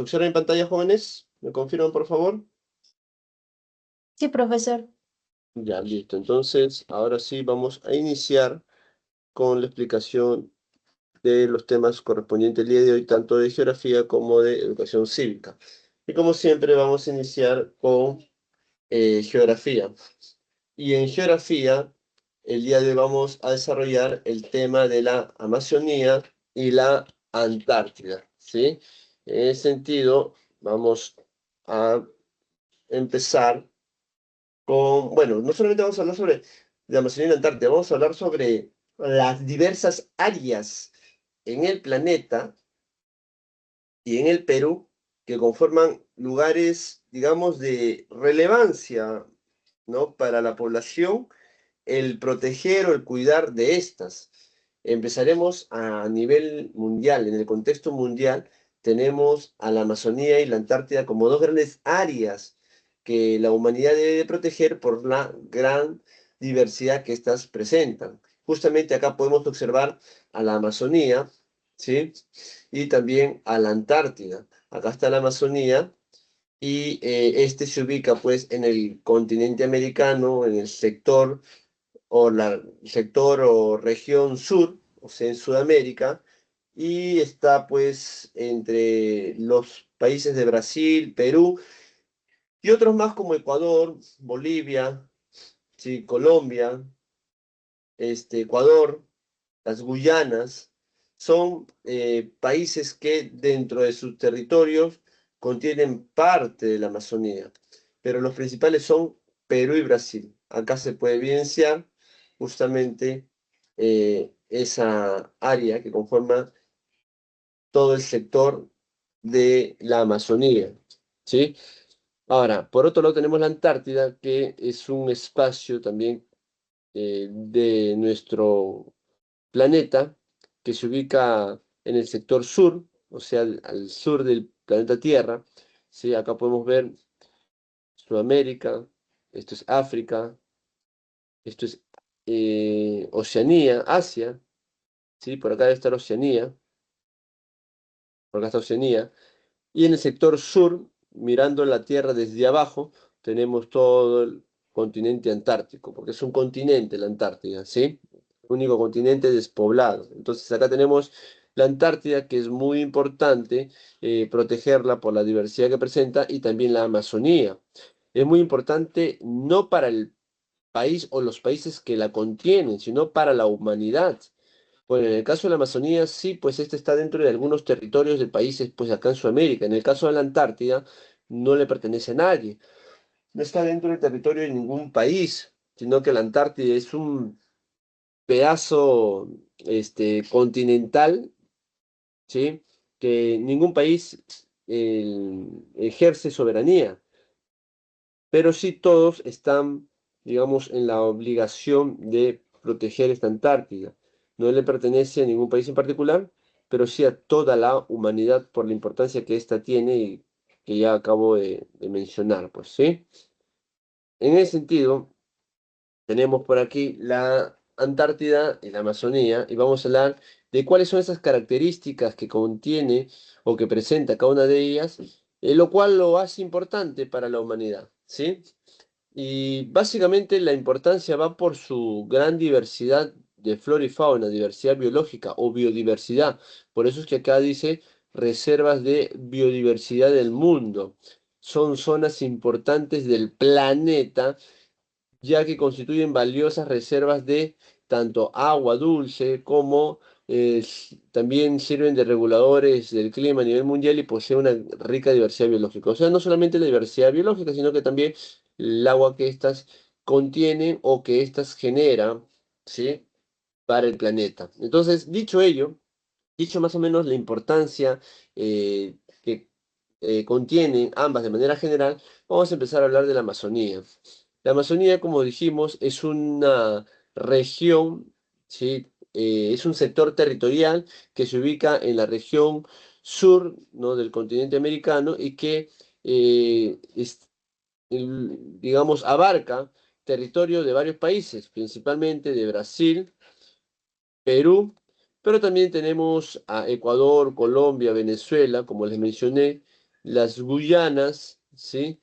¿Se observa en pantalla, jóvenes? ¿Me confirman, por favor? Sí, profesor. Ya, listo. Entonces, ahora sí vamos a iniciar con la explicación de los temas correspondientes el día de hoy, tanto de geografía como de educación cívica. Y como siempre, vamos a iniciar con geografía. Y en geografía, el día de hoy vamos a desarrollar el tema de la Amazonía y la Antártida, ¿sí? En ese sentido, vamos a empezar bueno, no solamente vamos a hablar sobre la Amazonía y la Antártida, vamos a hablar sobre las diversas áreas en el planeta y en el Perú que conforman lugares, digamos, de relevancia, ¿no? Para la población, el proteger o el cuidar de estas. Empezaremos a nivel mundial, en el contexto mundial, tenemos a la Amazonía y la Antártida como dos grandes áreas que la humanidad debe proteger por la gran diversidad que éstas presentan. Justamente acá podemos observar a la Amazonía, ¿sí? Y también a la Antártida. Acá está la Amazonía y este se ubica pues en el continente americano, en el sector o región sur, o sea, en Sudamérica, y está pues entre los países de Brasil, Perú y otros más como Ecuador, Bolivia, sí, Colombia, Ecuador, las Guyanas, son países que dentro de sus territorios contienen parte de la Amazonía, pero los principales son Perú y Brasil. Acá se puede evidenciar justamente esa área que conforma todo el sector de la Amazonía, ¿sí? Ahora, por otro lado tenemos la Antártida, que es un espacio también de nuestro planeta que se ubica en el sector sur, o sea, al sur del planeta Tierra. ¿Sí? Acá podemos ver Sudamérica, esto es África, esto es Oceanía, Asia, ¿sí? Por acá debe estar Oceanía, por acá está Oceanía. Y en el sector sur, mirando la Tierra desde abajo, tenemos todo el continente antártico, porque es un continente la Antártida, ¿sí? Único continente despoblado. Entonces acá tenemos la Antártida, que es muy importante protegerla por la diversidad que presenta, y también la Amazonía. Es muy importante no para el país o los países que la contienen, sino para la humanidad. Bueno, en el caso de la Amazonía, sí, pues este está dentro de algunos territorios de países, pues acá en Sudamérica. En el caso de la Antártida, no le pertenece a nadie. No está dentro del territorio de ningún país, sino que la Antártida es un pedazo, continental, ¿sí? Que ningún país ejerce soberanía, pero sí todos están, digamos, en la obligación de proteger esta Antártida. No le pertenece a ningún país en particular, pero sí a toda la humanidad por la importancia que ésta tiene y que ya acabo de mencionar, pues, ¿sí? En ese sentido, tenemos por aquí la Antártida y la Amazonía y vamos a hablar de cuáles son esas características que contiene o que presenta cada una de ellas, lo cual lo hace importante para la humanidad, ¿sí? Y básicamente la importancia va por su gran diversidad de flora y fauna, diversidad biológica o biodiversidad. Por eso es que acá dice reservas de biodiversidad del mundo. Son zonas importantes del planeta, ya que constituyen valiosas reservas de tanto agua dulce como también sirven de reguladores del clima a nivel mundial y posee una rica diversidad biológica. O sea, no solamente la diversidad biológica, sino que también el agua que éstas contienen o que éstas generan, ¿sí? Para el planeta. Entonces, dicho ello, dicho más o menos la importancia que contienen ambas de manera general, vamos a empezar a hablar de la Amazonía. La Amazonía, como dijimos, es una región, ¿sí? Es un sector territorial que se ubica en la región sur, ¿no? Del continente americano y que, digamos, abarca territorio de varios países, principalmente de Brasil, Perú, pero también tenemos a Ecuador, Colombia, Venezuela, como les mencioné, las Guyanas, ¿sí?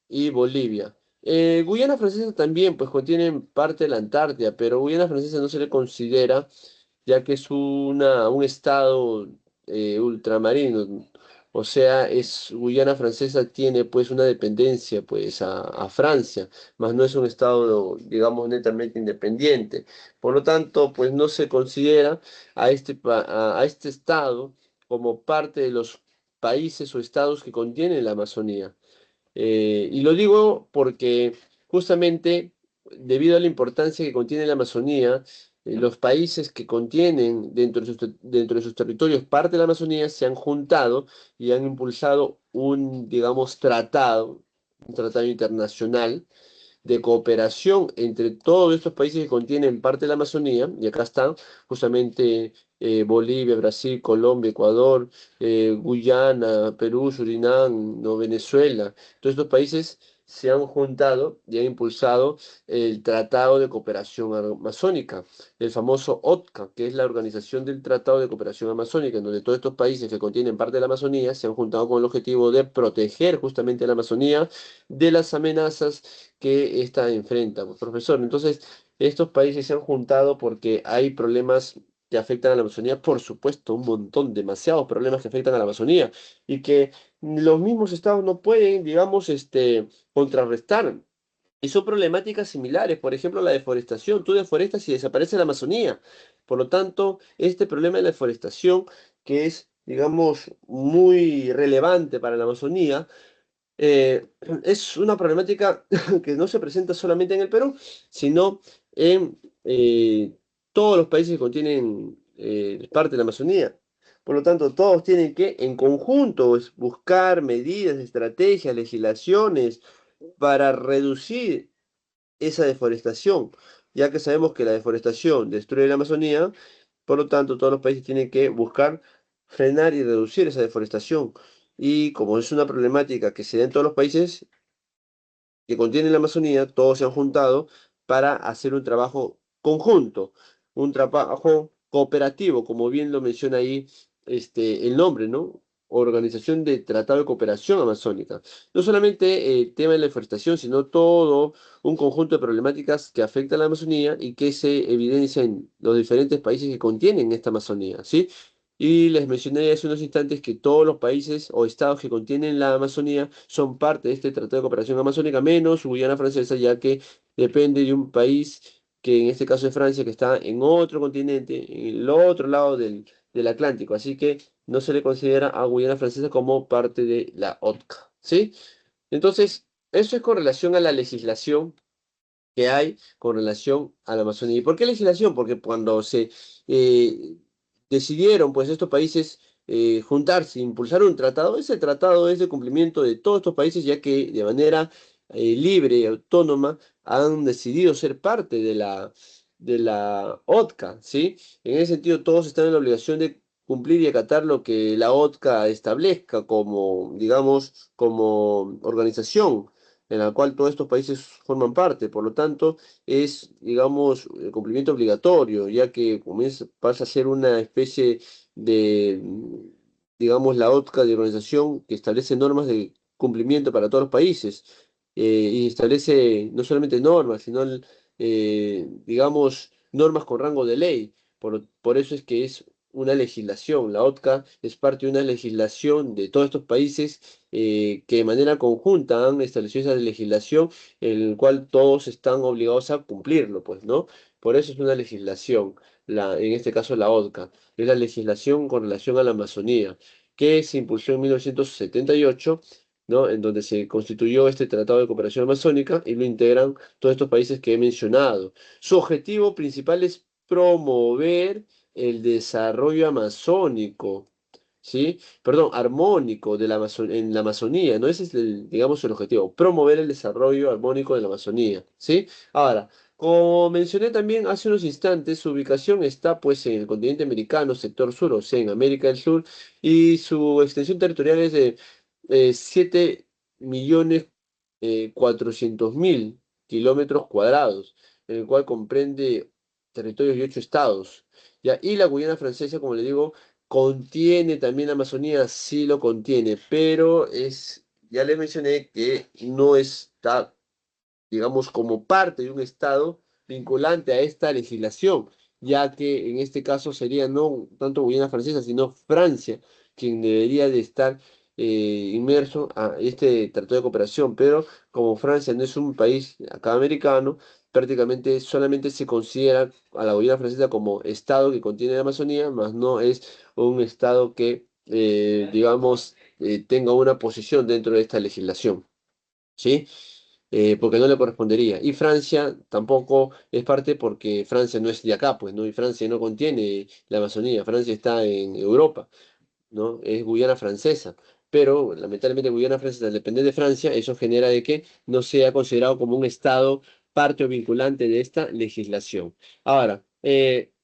Y Bolivia. Guyana Francesa también, pues contienen parte de la Antártida, pero Guyana Francesa no se le considera, ya que es un estado ultramarino. O sea, Guyana Francesa tiene pues una dependencia pues a Francia, más no es un estado, digamos, netamente independiente. Por lo tanto, pues no se considera a este estado como parte de los países o estados que contienen la Amazonía. Y lo digo porque justamente debido a la importancia que contiene la Amazonía, los países que contienen dentro de sus territorios parte de la Amazonía se han juntado y han impulsado digamos, un tratado internacional de cooperación entre todos estos países que contienen parte de la Amazonía, y acá están justamente Bolivia, Brasil, Colombia, Ecuador, Guyana, Perú, Surinam, no, Venezuela. Todos estos países se han juntado y han impulsado el Tratado de Cooperación Amazónica, el famoso OTCA, que es la organización del Tratado de Cooperación Amazónica, en donde todos estos países que contienen parte de la Amazonía se han juntado con el objetivo de proteger justamente la Amazonía de las amenazas que ésta enfrenta, pues, profesor. Entonces, estos países se han juntado porque hay problemas que afectan a la Amazonía, por supuesto, un montón, demasiados problemas que afectan a la Amazonía y que los mismos estados no pueden, digamos, contrarrestar. Y son problemáticas similares, por ejemplo, la deforestación. Tú deforestas y desaparece la Amazonía. Por lo tanto, este problema de la deforestación, que es, digamos, muy relevante para la Amazonía, eh, es una problemática que no se presenta solamente en el Perú, sino en todos los países que contienen parte de la Amazonía. Por lo tanto, todos tienen que, en conjunto, buscar medidas, estrategias, legislaciones para reducir esa deforestación, ya que sabemos que la deforestación destruye la Amazonía. Por lo tanto, todos los países tienen que buscar frenar y reducir esa deforestación. Y como es una problemática que se da en todos los países que contienen la Amazonía, todos se han juntado para hacer un trabajo conjunto, un trabajo cooperativo, como bien lo menciona ahí el nombre, ¿no? Organización de Tratado de Cooperación Amazónica. No solamente el tema de la deforestación, sino todo un conjunto de problemáticas que afectan a la Amazonía y que se evidencian en los diferentes países que contienen esta Amazonía, ¿sí? Y les mencioné hace unos instantes que todos los países o estados que contienen la Amazonía son parte de este Tratado de Cooperación Amazónica, menos Guyana Francesa, ya que depende de un país que en este caso es Francia, que está en otro continente, en el otro lado del Atlántico. Así que no se le considera a Guyana Francesa como parte de la OTCA, ¿sí? Entonces, eso es con relación a la legislación que hay con relación a la Amazonía. ¿Y por qué legislación? Porque cuando se eh, decidieron pues estos países juntarse, impulsar un tratado, ese tratado es de cumplimiento de todos estos países, ya que de manera libre y autónoma han decidido ser parte de la OTCA, ¿sí? En ese sentido, todos están en la obligación de cumplir y acatar lo que la OTCA establezca como, digamos, como organización en la cual todos estos países forman parte. Por lo tanto, es, digamos, el cumplimiento obligatorio, ya que pasa a ser una especie de, digamos, la OTCA de organización que establece normas de cumplimiento para todos los países. Y establece no solamente normas, sino, digamos, normas con rango de ley. Por eso es que es una legislación. La OTCA es parte de una legislación de todos estos países que de manera conjunta han establecido esa legislación en el cual todos están obligados a cumplirlo, pues, ¿no? Por eso es una legislación, en este caso la ODCA, es la legislación con relación a la Amazonía, que se impulsó en 1978, ¿no? En donde se constituyó este Tratado de Cooperación Amazónica y lo integran todos estos países que he mencionado. Su objetivo principal es promover el desarrollo amazónico, ¿sí? Perdón, armónico en la Amazonía, ¿no? Ese es digamos, el objetivo, promover el desarrollo armónico de la Amazonía, ¿sí? Ahora, como mencioné también hace unos instantes, su ubicación está pues en el continente americano, sector sur, o sea, en América del Sur, y su extensión territorial es de 7.400.000 kilómetros cuadrados, en el cual comprende territorios de 8 estados, ¿ya? Y la Guyana Francesa, como le digo, ¿Contiene también la Amazonía? Sí lo contiene, pero ya les mencioné que no está, digamos, como parte de un Estado vinculante a esta legislación, ya que en este caso sería no tanto Guyana Francesa, sino Francia, quien debería de estar inmerso a este tratado de cooperación, pero como Francia no es un país acá americano, prácticamente solamente se considera a la Guyana Francesa como Estado que contiene la Amazonía, más no es un Estado que, digamos, tenga una posición dentro de esta legislación. ¿Sí? Porque no le correspondería. Y Francia tampoco es parte porque Francia no es de acá, pues, ¿no? Y Francia no contiene la Amazonía, Francia está en Europa, ¿no? Es Guyana Francesa. Pero lamentablemente Guyana Francesa, al depender de Francia, eso genera de que no sea considerado como un estado parte o vinculante de esta legislación. Ahora,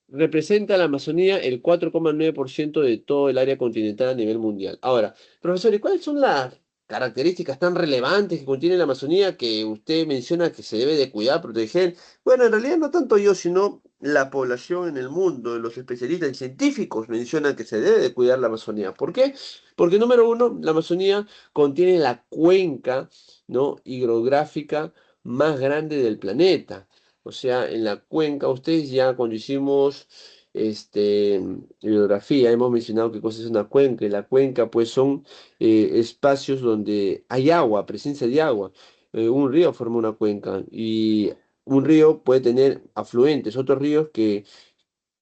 representa la Amazonía el 4,9% de todo el área continental a nivel mundial. Ahora, profesor, ¿y cuáles son las características tan relevantes que contiene la Amazonía que usted menciona que se debe de cuidar, proteger? Bueno, en realidad no tanto yo, sino la población en el mundo, los especialistas y científicos mencionan que se debe de cuidar la Amazonía. ¿Por qué? Porque número uno, la Amazonía contiene la cuenca, ¿no? hidrográfica más grande del planeta. O sea, en la cuenca, ustedes ya cuando hicimos hidrografía, hemos mencionado qué cosa es una cuenca. Y la cuenca, pues, son espacios donde hay agua, presencia de agua. Un río forma una cuenca y un río puede tener afluentes, otros ríos que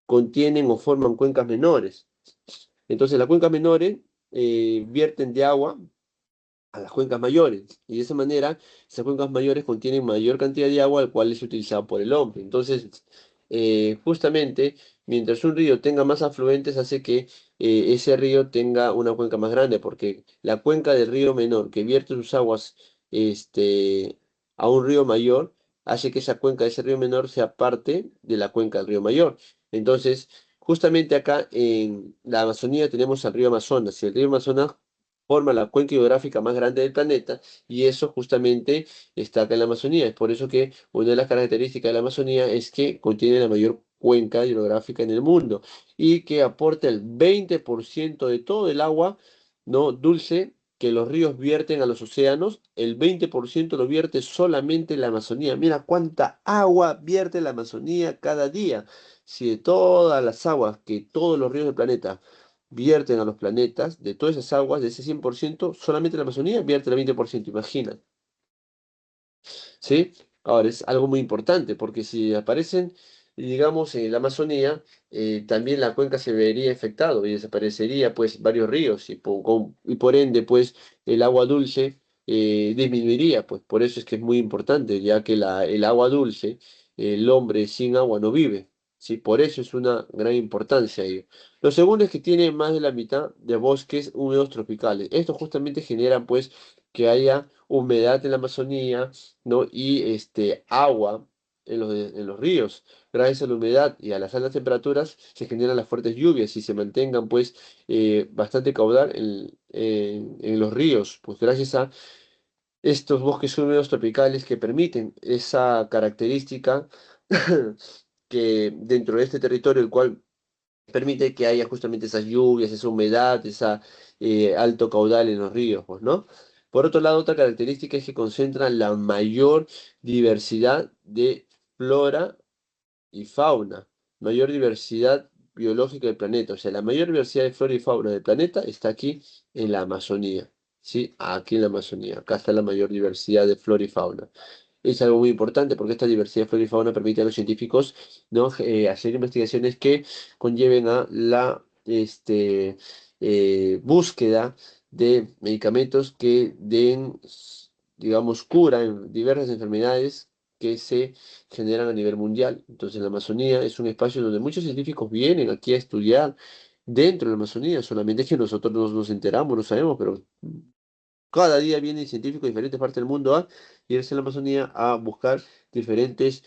contienen o forman cuencas menores. Entonces, las cuencas menores vierten de agua a las cuencas mayores. Y de esa manera, esas cuencas mayores contienen mayor cantidad de agua, al cual es utilizado por el hombre. Entonces, justamente, mientras un río tenga más afluentes, hace que ese río tenga una cuenca más grande, porque la cuenca del río menor que vierte sus aguas a un río mayor, hace que esa cuenca de ese río menor sea parte de la cuenca del río mayor. Entonces, justamente acá en la Amazonía tenemos al río Amazonas, y el río Amazonas forma la cuenca hidrográfica más grande del planeta y eso justamente está acá en la Amazonía. Es por eso que una de las características de la Amazonía es que contiene la mayor cuenca hidrográfica en el mundo y que aporta el 20% de todo el agua, ¿no? dulce que los ríos vierten a los océanos, el 20% lo vierte solamente la Amazonía. Mira cuánta agua vierte la Amazonía cada día. Si de todas las aguas que todos los ríos del planeta vierten a los planetas, de todas esas aguas, de ese 100% solamente la Amazonía vierte el 20%, imagina, ¿sí? Ahora, es algo muy importante, porque si aparecen, digamos, en la Amazonía, también la cuenca se vería afectado y desaparecería, pues, varios ríos y por ende, pues, el agua dulce disminuiría, pues, por eso es que es muy importante, ya que el agua dulce, el hombre sin agua no vive, ¿sí? Por eso es una gran importancia ello. Lo segundo es que tiene más de la mitad de bosques húmedos tropicales. Esto justamente genera, pues, que haya humedad en la Amazonía, ¿no? Y agua en los ríos. Gracias a la humedad y a las altas temperaturas se generan las fuertes lluvias y se mantengan pues bastante caudal en los ríos, pues gracias a estos bosques húmedos tropicales que permiten esa característica que dentro de este territorio, el cual permite que haya justamente esas lluvias, esa humedad, esa alto caudal en los ríos, pues, ¿no? Por otro lado, otra característica es que concentran la mayor diversidad de flora y fauna, mayor diversidad biológica del planeta. O sea, la mayor diversidad de flora y fauna del planeta está aquí en la Amazonía, ¿sí? Aquí en la Amazonía. Acá está la mayor diversidad de flora y fauna. Es algo muy importante porque esta diversidad de flora y fauna permite a los científicos, ¿no? hacer investigaciones que conlleven a la búsqueda de medicamentos que den, digamos, cura en diversas enfermedades que se generan a nivel mundial. Entonces, la Amazonía es un espacio donde muchos científicos vienen aquí a estudiar dentro de la Amazonía, solamente es que nosotros no nos enteramos, no sabemos, pero cada día vienen científicos de diferentes partes del mundo a irse a la Amazonía a buscar diferentes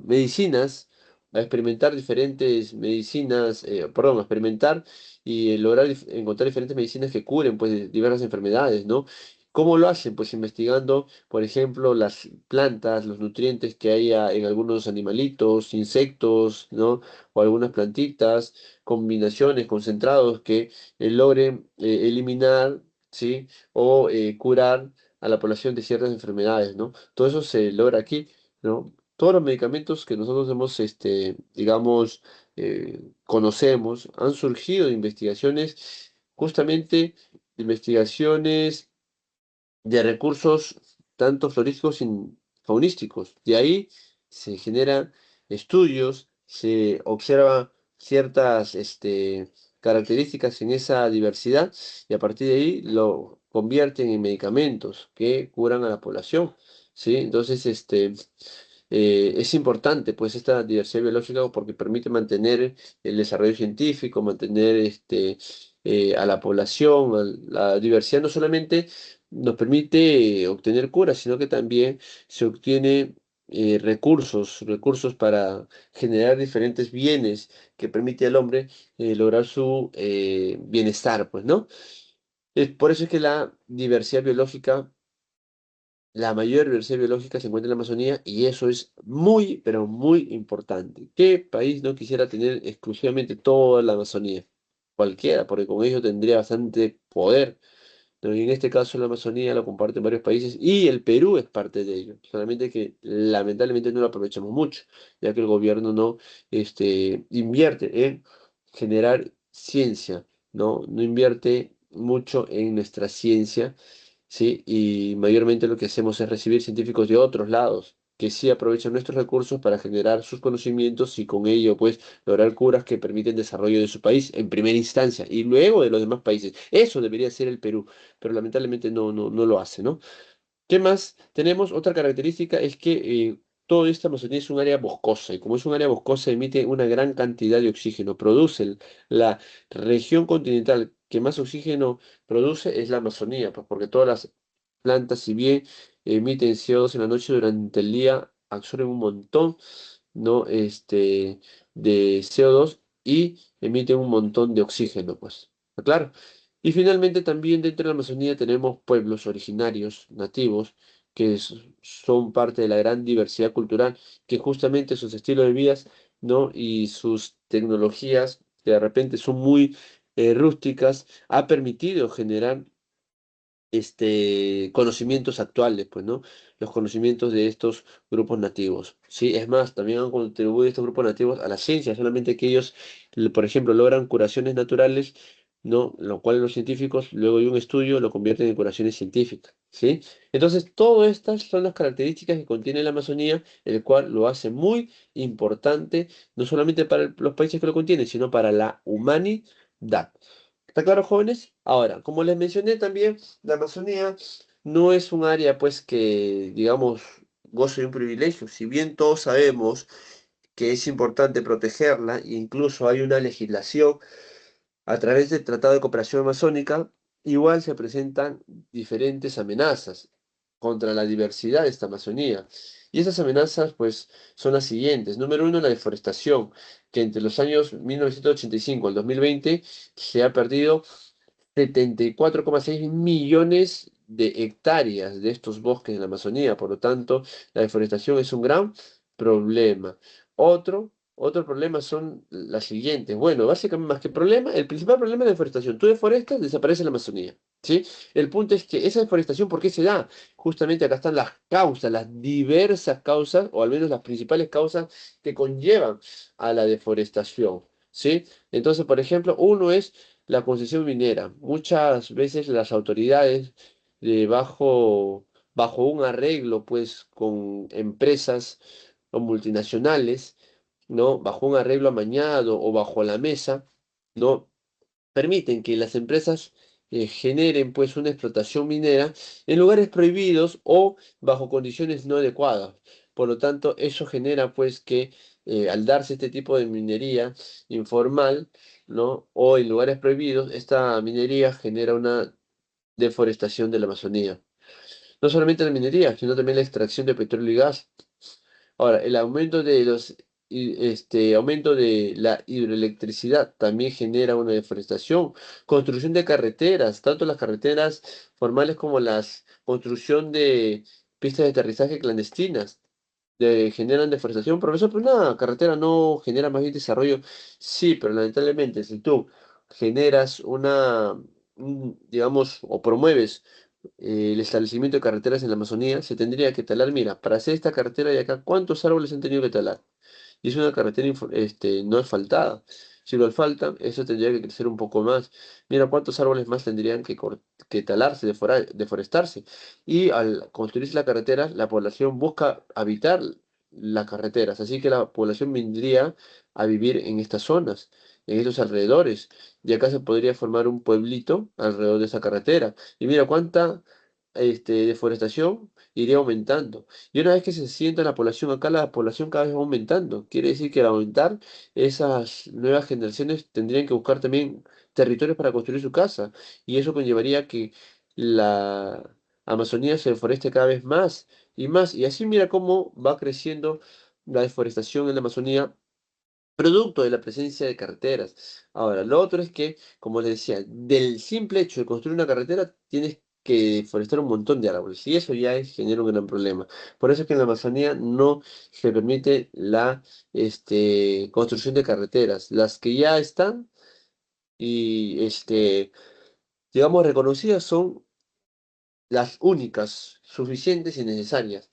medicinas, a experimentar diferentes medicinas, perdón, a experimentar y lograr encontrar diferentes medicinas que curen pues diversas enfermedades, ¿no? ¿Cómo lo hacen? Pues investigando, por ejemplo, las plantas, los nutrientes que haya en algunos animalitos, insectos, ¿no? O algunas plantitas, combinaciones, concentrados que logren eliminar, ¿sí? O curar a la población de ciertas enfermedades, ¿no? Todo eso se logra aquí, ¿no? Todos los medicamentos que nosotros hemos, digamos, conocemos han surgido de investigaciones, justamente investigaciones de recursos tanto florísticos y faunísticos. De ahí se generan estudios, se observa ciertas características en esa diversidad y a partir de ahí lo convierten en medicamentos que curan a la población. ¿Sí? Entonces, es importante pues esta diversidad biológica porque permite mantener el desarrollo científico, mantener a la población, la diversidad no solamente nos permite obtener curas, sino que también se obtiene recursos para generar diferentes bienes que permite al hombre lograr su bienestar, pues, ¿no? Es por eso es que la diversidad biológica, la mayor diversidad biológica se encuentra en la Amazonía y eso es muy, pero muy importante. ¿Qué país no quisiera tener exclusivamente toda la Amazonía? Cualquiera, porque con ello tendría bastante poder, ¿no? Y en este caso la Amazonía lo comparten varios países y el Perú es parte de ello. Solamente que lamentablemente no lo aprovechamos mucho, ya que el gobierno no invierte en generar ciencia, ¿no? No invierte mucho en nuestra ciencia, ¿sí? Y mayormente lo que hacemos es recibir científicos de otros lados, que sí aprovechan nuestros recursos para generar sus conocimientos y con ello, pues, lograr curas que permiten desarrollo de su país en primera instancia y luego de los demás países. Eso debería ser el Perú, pero lamentablemente no lo hace, ¿no? ¿Qué más tenemos? Otra característica es que toda esta Amazonía es un área boscosa y como es un área boscosa emite una gran cantidad de oxígeno. La región continental que más oxígeno produce es la Amazonía, pues porque todas las plantas, si bien emiten CO2 en la noche, durante el día absorben un montón, ¿no? De CO2 y emiten un montón de oxígeno, pues. ¿Está claro? Y finalmente también dentro de la Amazonía tenemos pueblos originarios, nativos, que son parte de la gran diversidad cultural, que justamente sus estilos de vida, ¿no? Y sus tecnologías, que de repente son muy rústicas, ha permitido generar conocimientos actuales, pues, ¿no? Los conocimientos de estos grupos nativos, ¿sí? Es más, también han contribuido estos grupos nativos a la ciencia, solamente que ellos, por ejemplo, logran curaciones naturales, ¿no? Lo cual los científicos, luego de un estudio, lo convierten en curaciones científicas, ¿sí? Entonces, todas estas son las características que contiene la Amazonía, el cual lo hace muy importante, no solamente para los países que lo contienen, sino para la humanidad. ¿Está claro, jóvenes? Ahora, como les mencioné también, la Amazonía no es un área, pues, que, digamos, goce de un privilegio. Si bien todos sabemos que es importante protegerla, e incluso hay una legislación a través del Tratado de Cooperación Amazónica, igual se presentan diferentes amenazas contra la diversidad de esta Amazonía. Y esas amenazas, pues, son las siguientes. Número uno, la deforestación, que entre los años 1985 al 2020 se ha perdido 74,6 millones de hectáreas de estos bosques en la Amazonía. Por lo tanto, la deforestación es un gran problema. Otro problema son las siguientes. Bueno, básicamente, más que problema, el principal problema es la deforestación. Tú deforestas, desaparece la Amazonía. ¿Sí? El punto es que esa deforestación, ¿por qué se da? Justamente acá están las causas, las diversas causas, o al menos las principales causas que conllevan a la deforestación. ¿Sí? Entonces, por ejemplo, uno es la concesión minera. Muchas veces las autoridades bajo un arreglo pues con empresas o multinacionales, ¿no? Bajo un arreglo amañado o bajo la mesa, ¿no? Permiten que las empresas generen pues una explotación minera en lugares prohibidos o bajo condiciones no adecuadas. Por lo tanto, eso genera pues que al darse este tipo de minería informal, ¿no? O en lugares prohibidos, esta minería genera una deforestación de la Amazonía. No solamente la minería, sino también la extracción de petróleo y gas. Ahora, el aumento de los aumento de la hidroelectricidad también genera una deforestación. Construcción de carreteras, tanto las carreteras formales como las construcción de pistas de aterrizaje clandestinas generan deforestación. Profesor, pero una carretera no genera más bien desarrollo. Sí, pero lamentablemente, si tú generas digamos, o promueves el establecimiento de carreteras en la Amazonía, se tendría que talar, mira, para hacer esta carretera de acá, ¿cuántos árboles han tenido que talar? Y es una carretera no asfaltada. Si lo asfaltan, eso tendría que crecer un poco más. Mira cuántos árboles más tendrían que talarse, deforestarse. Y al construirse la carretera, la población busca habitar las carreteras. Así que la población vendría a vivir en estas zonas, en estos alrededores. Y acá se podría formar un pueblito alrededor de esa carretera. Y mira cuánta deforestación iría aumentando. Y una vez que se sienta la población acá, la población cada vez va aumentando. Quiere decir que al aumentar, esas nuevas generaciones tendrían que buscar también territorios para construir su casa. Y eso conllevaría que la Amazonía se deforeste cada vez más y más. Y así mira cómo va creciendo la deforestación en la Amazonía, producto de la presencia de carreteras. Ahora, lo otro es que, como les decía, del simple hecho de construir una carretera, tienes que deforestar un montón de árboles, y eso ya genera un gran problema. Por eso es que en la Amazonía no se permite la construcción de carreteras. Las que ya están y, digamos, reconocidas son las únicas, suficientes y necesarias.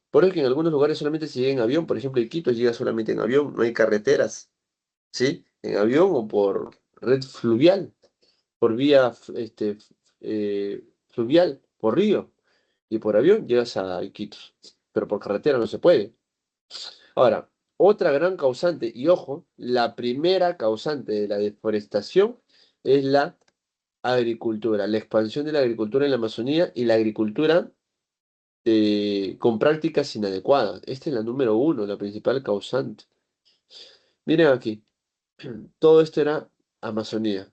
Por eso es que en algunos lugares solamente se llega en avión, por ejemplo, en Quito llega solamente en avión, no hay carreteras. ¿Sí? En avión o por red fluvial, por vía fluvial, por río. Y por avión llegas a Iquitos. Pero por carretera no se puede. Ahora, otra gran causante, y ojo, la primera causante de la deforestación es la agricultura, la expansión de la agricultura en la Amazonía y la agricultura con prácticas inadecuadas. Esta es la número uno, la principal causante. Miren aquí, todo esto era Amazonía.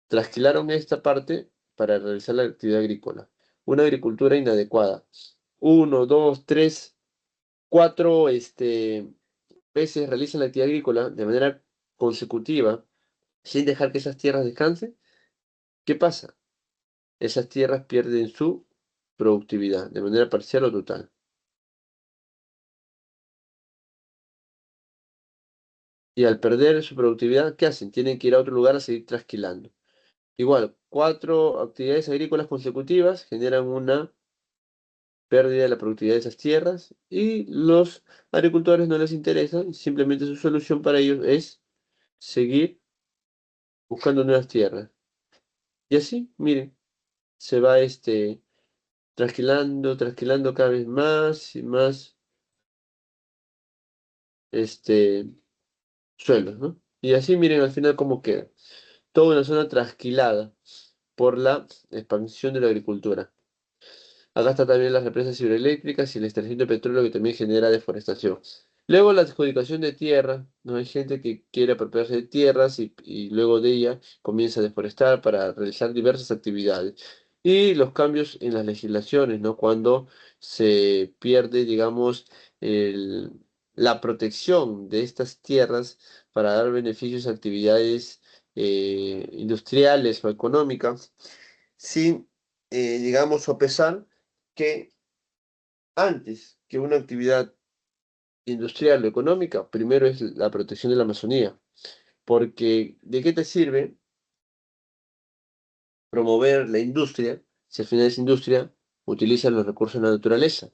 Trasquilaron esta parte para realizar la actividad agrícola. Una agricultura inadecuada. Uno, dos, tres, cuatro veces realizan la actividad agrícola de manera consecutiva sin dejar que esas tierras descansen. ¿Qué pasa? Esas tierras pierden su productividad de manera parcial o total. Y al perder su productividad, ¿qué hacen? Tienen que ir a otro lugar a seguir trasquilando. Igual, cuatro actividades agrícolas consecutivas generan una pérdida de la productividad de esas tierras y los agricultores no les interesa, simplemente su solución para ellos es seguir buscando nuevas tierras. Y así, miren, se va trasquilando cada vez más y más este suelos, ¿no? Y así miren al final cómo queda. Toda una zona trasquilada por la expansión de la agricultura. Acá está también las represas hidroeléctricas y la extracción de petróleo que también genera deforestación. Luego la adjudicación de tierra, ¿no? Hay gente que quiere apropiarse de tierras y luego de ella comienza a deforestar para realizar diversas actividades. Y los cambios en las legislaciones, ¿no? Cuando se pierde, digamos, el- la protección de estas tierras para dar beneficios a actividades industriales o económicas, sin, digamos, sopesar que antes que una actividad industrial o económica, primero es la protección de la Amazonía. Porque ¿de qué te sirve promover la industria si al final esa industria utiliza los recursos de la naturaleza?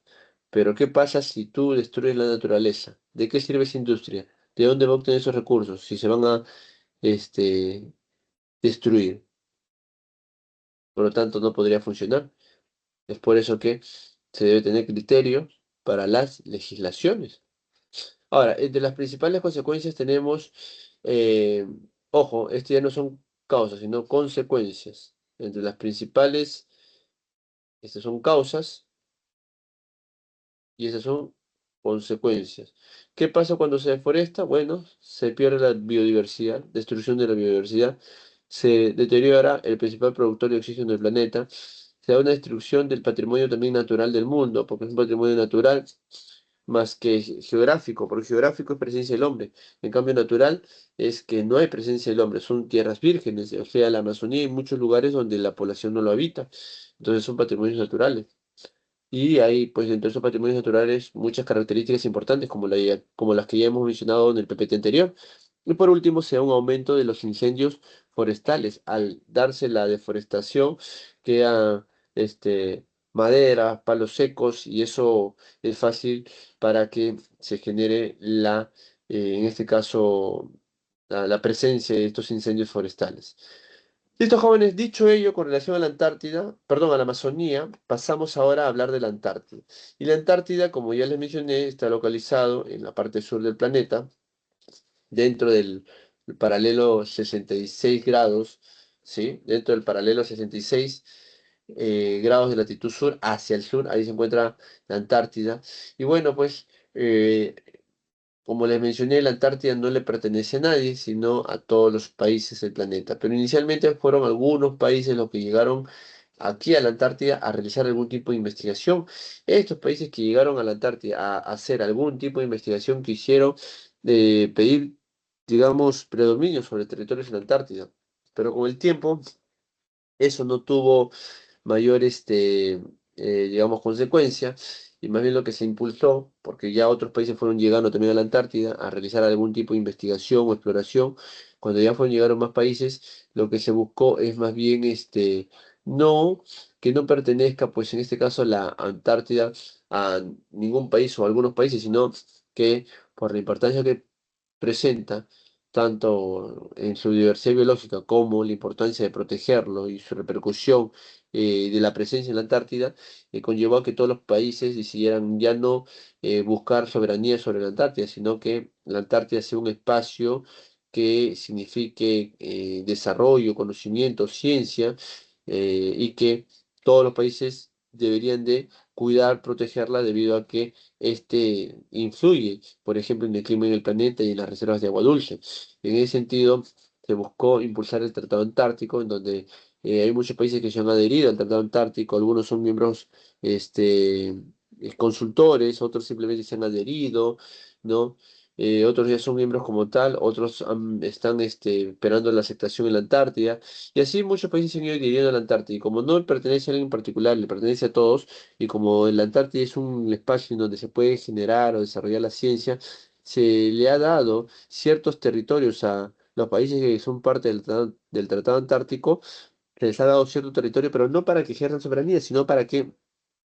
Pero ¿qué pasa si tú destruyes la naturaleza? ¿De qué sirve esa industria? ¿De dónde va a obtener esos recursos si se van a este, destruir? Por lo tanto, no podría funcionar. Es por eso que se debe tener criterio para las legislaciones. Ahora, entre las principales consecuencias tenemos, eh, ojo, este ya no son causas, sino consecuencias. Entre las principales, estas son causas y estas son consecuencias. ¿Qué pasa cuando se deforesta? Bueno, se pierde la biodiversidad, destrucción de la biodiversidad, se deteriora el principal productor de oxígeno del planeta, se da una destrucción del patrimonio también natural del mundo, porque es un patrimonio natural más que geográfico, porque geográfico es presencia del hombre. En cambio, natural es que no hay presencia del hombre, son tierras vírgenes, o sea, la Amazonía hay muchos lugares donde la población no lo habita, entonces son patrimonios naturales. Y hay, pues, dentro de esos patrimonios naturales muchas características importantes, como las que ya hemos mencionado en el PPT anterior. Y por último, se da un aumento de los incendios forestales. Al darse la deforestación, queda madera, palos secos, y eso es fácil para que se genere en este caso, la presencia de estos incendios forestales. Listo, jóvenes, dicho ello con relación a la Antártida, perdón, a la Amazonía, pasamos ahora a hablar de la Antártida. Y la Antártida, como ya les mencioné, está localizado en la parte sur del planeta, dentro del paralelo 66 grados, ¿sí? Dentro del paralelo 66 grados de latitud sur hacia el sur, ahí se encuentra la Antártida. Y bueno, pues eh, como les mencioné, la Antártida no le pertenece a nadie, sino a todos los países del planeta. Pero inicialmente fueron algunos países los que llegaron aquí a la Antártida a realizar algún tipo de investigación. Estos países que llegaron a la Antártida a hacer algún tipo de investigación quisieron pedir, digamos, predominio sobre territorios en la Antártida. Pero con el tiempo, eso no tuvo mayor, digamos, consecuencia, y más bien lo que se impulsó, porque ya otros países fueron llegando también a la Antártida a realizar algún tipo de investigación o exploración. Cuando ya fueron llegaron más países, lo que se buscó es más bien, no, que no pertenezca, pues en este caso la Antártida, a ningún país o a algunos países, sino que por la importancia que presenta, tanto en su diversidad biológica como la importancia de protegerlo y su repercusión de la presencia en la Antártida, conllevó a que todos los países decidieran ya no buscar soberanía sobre la Antártida, sino que la Antártida sea un espacio que signifique desarrollo, conocimiento, ciencia, y que todos los países deberían de cuidar, protegerla debido a que influye, por ejemplo, en el clima en el planeta y en las reservas de agua dulce. En ese sentido, se buscó impulsar el Tratado Antártico, en donde hay muchos países que se han adherido al Tratado Antártico, algunos son miembros consultores, otros simplemente se han adherido, ¿no? Otros ya son miembros como tal, otros están esperando la aceptación en la Antártida, y así muchos países se han ido adhiriendo a la Antártida, y como no pertenece a alguien en particular, le pertenece a todos, y como la Antártida es un espacio en donde se puede generar o desarrollar la ciencia, se le ha dado ciertos territorios a los países que son parte del Tratado Antártico, se les ha dado cierto territorio, pero no para que ejerzan soberanía, sino para que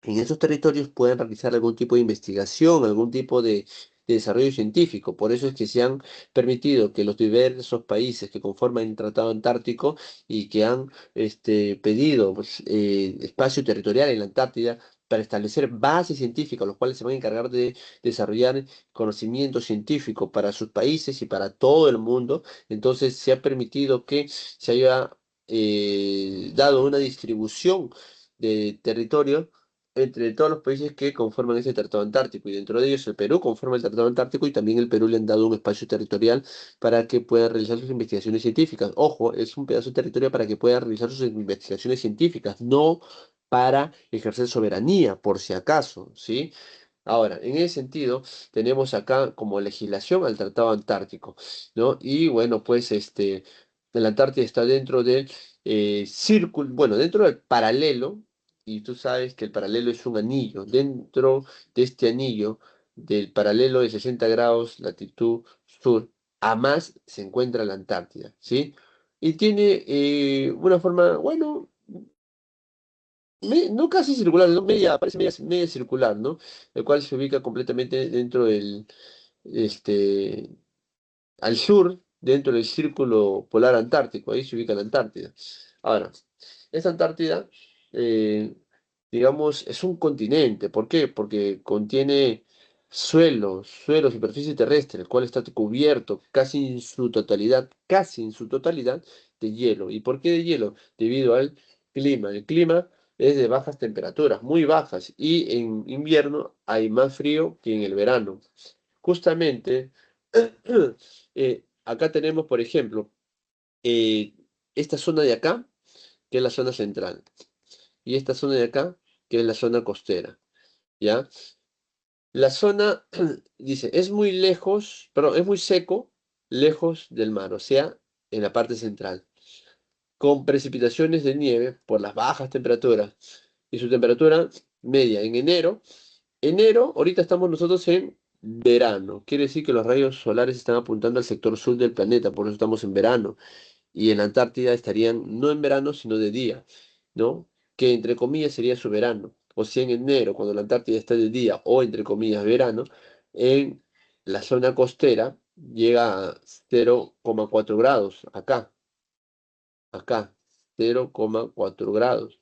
en esos territorios puedan realizar algún tipo de investigación, algún tipo de desarrollo científico. Por eso es que se han permitido que los diversos países que conforman el Tratado Antártico y que han pedido, pues, espacio territorial en la Antártida para establecer bases científicas, los cuales se van a encargar de desarrollar conocimiento científico para sus países y para todo el mundo. Entonces se ha permitido que se haya dado una distribución de territorio entre todos los países que conforman ese Tratado Antártico, y dentro de ellos el Perú conforma el Tratado Antártico, y también el Perú le han dado un espacio territorial para que puedan realizar sus investigaciones científicas. Ojo, es un pedazo de territorio para que puedan realizar sus investigaciones científicas, no para ejercer soberanía, por si acaso, ¿sí? Ahora, en ese sentido, tenemos acá como legislación al Tratado Antártico, ¿no? Y bueno, pues la Antártida está dentro del círculo, bueno, dentro del paralelo, y tú sabes que el paralelo es un anillo. Dentro de este anillo, del paralelo de 60 grados latitud sur, a más se encuentra la Antártida, ¿sí? Y tiene una forma, bueno, no casi circular, no media, parece media circular, ¿no? El cual se ubica completamente dentro este, al sur, dentro del círculo polar antártico, ahí se ubica la Antártida. Ahora, esta Antártida, eh, digamos, es un continente. ¿Por qué? Porque contiene superficie terrestre, el cual está cubierto casi en su totalidad, de hielo. ¿Y por qué de hielo? Debido al clima. El clima es de bajas temperaturas, muy bajas, y en invierno hay más frío que en el verano. Justamente, acá tenemos, por ejemplo, eh, esta zona de acá, que es la zona central, y esta zona de acá, que es la zona costera, ¿ya? La zona, dice, es muy lejos, perdón, es muy seco, lejos del mar, o sea, en la parte central, con precipitaciones de nieve por las bajas temperaturas y su temperatura media en enero. Enero, ahorita estamos nosotros en verano, quiere decir que los rayos solares están apuntando al sector sur del planeta, por eso estamos en verano. Y en la Antártida estarían no en verano, sino de día, ¿no? Que entre comillas sería su verano. O si en enero, cuando la Antártida está de día, o entre comillas verano, en la zona costera llega a 0,4 grados, acá, 0,4 grados,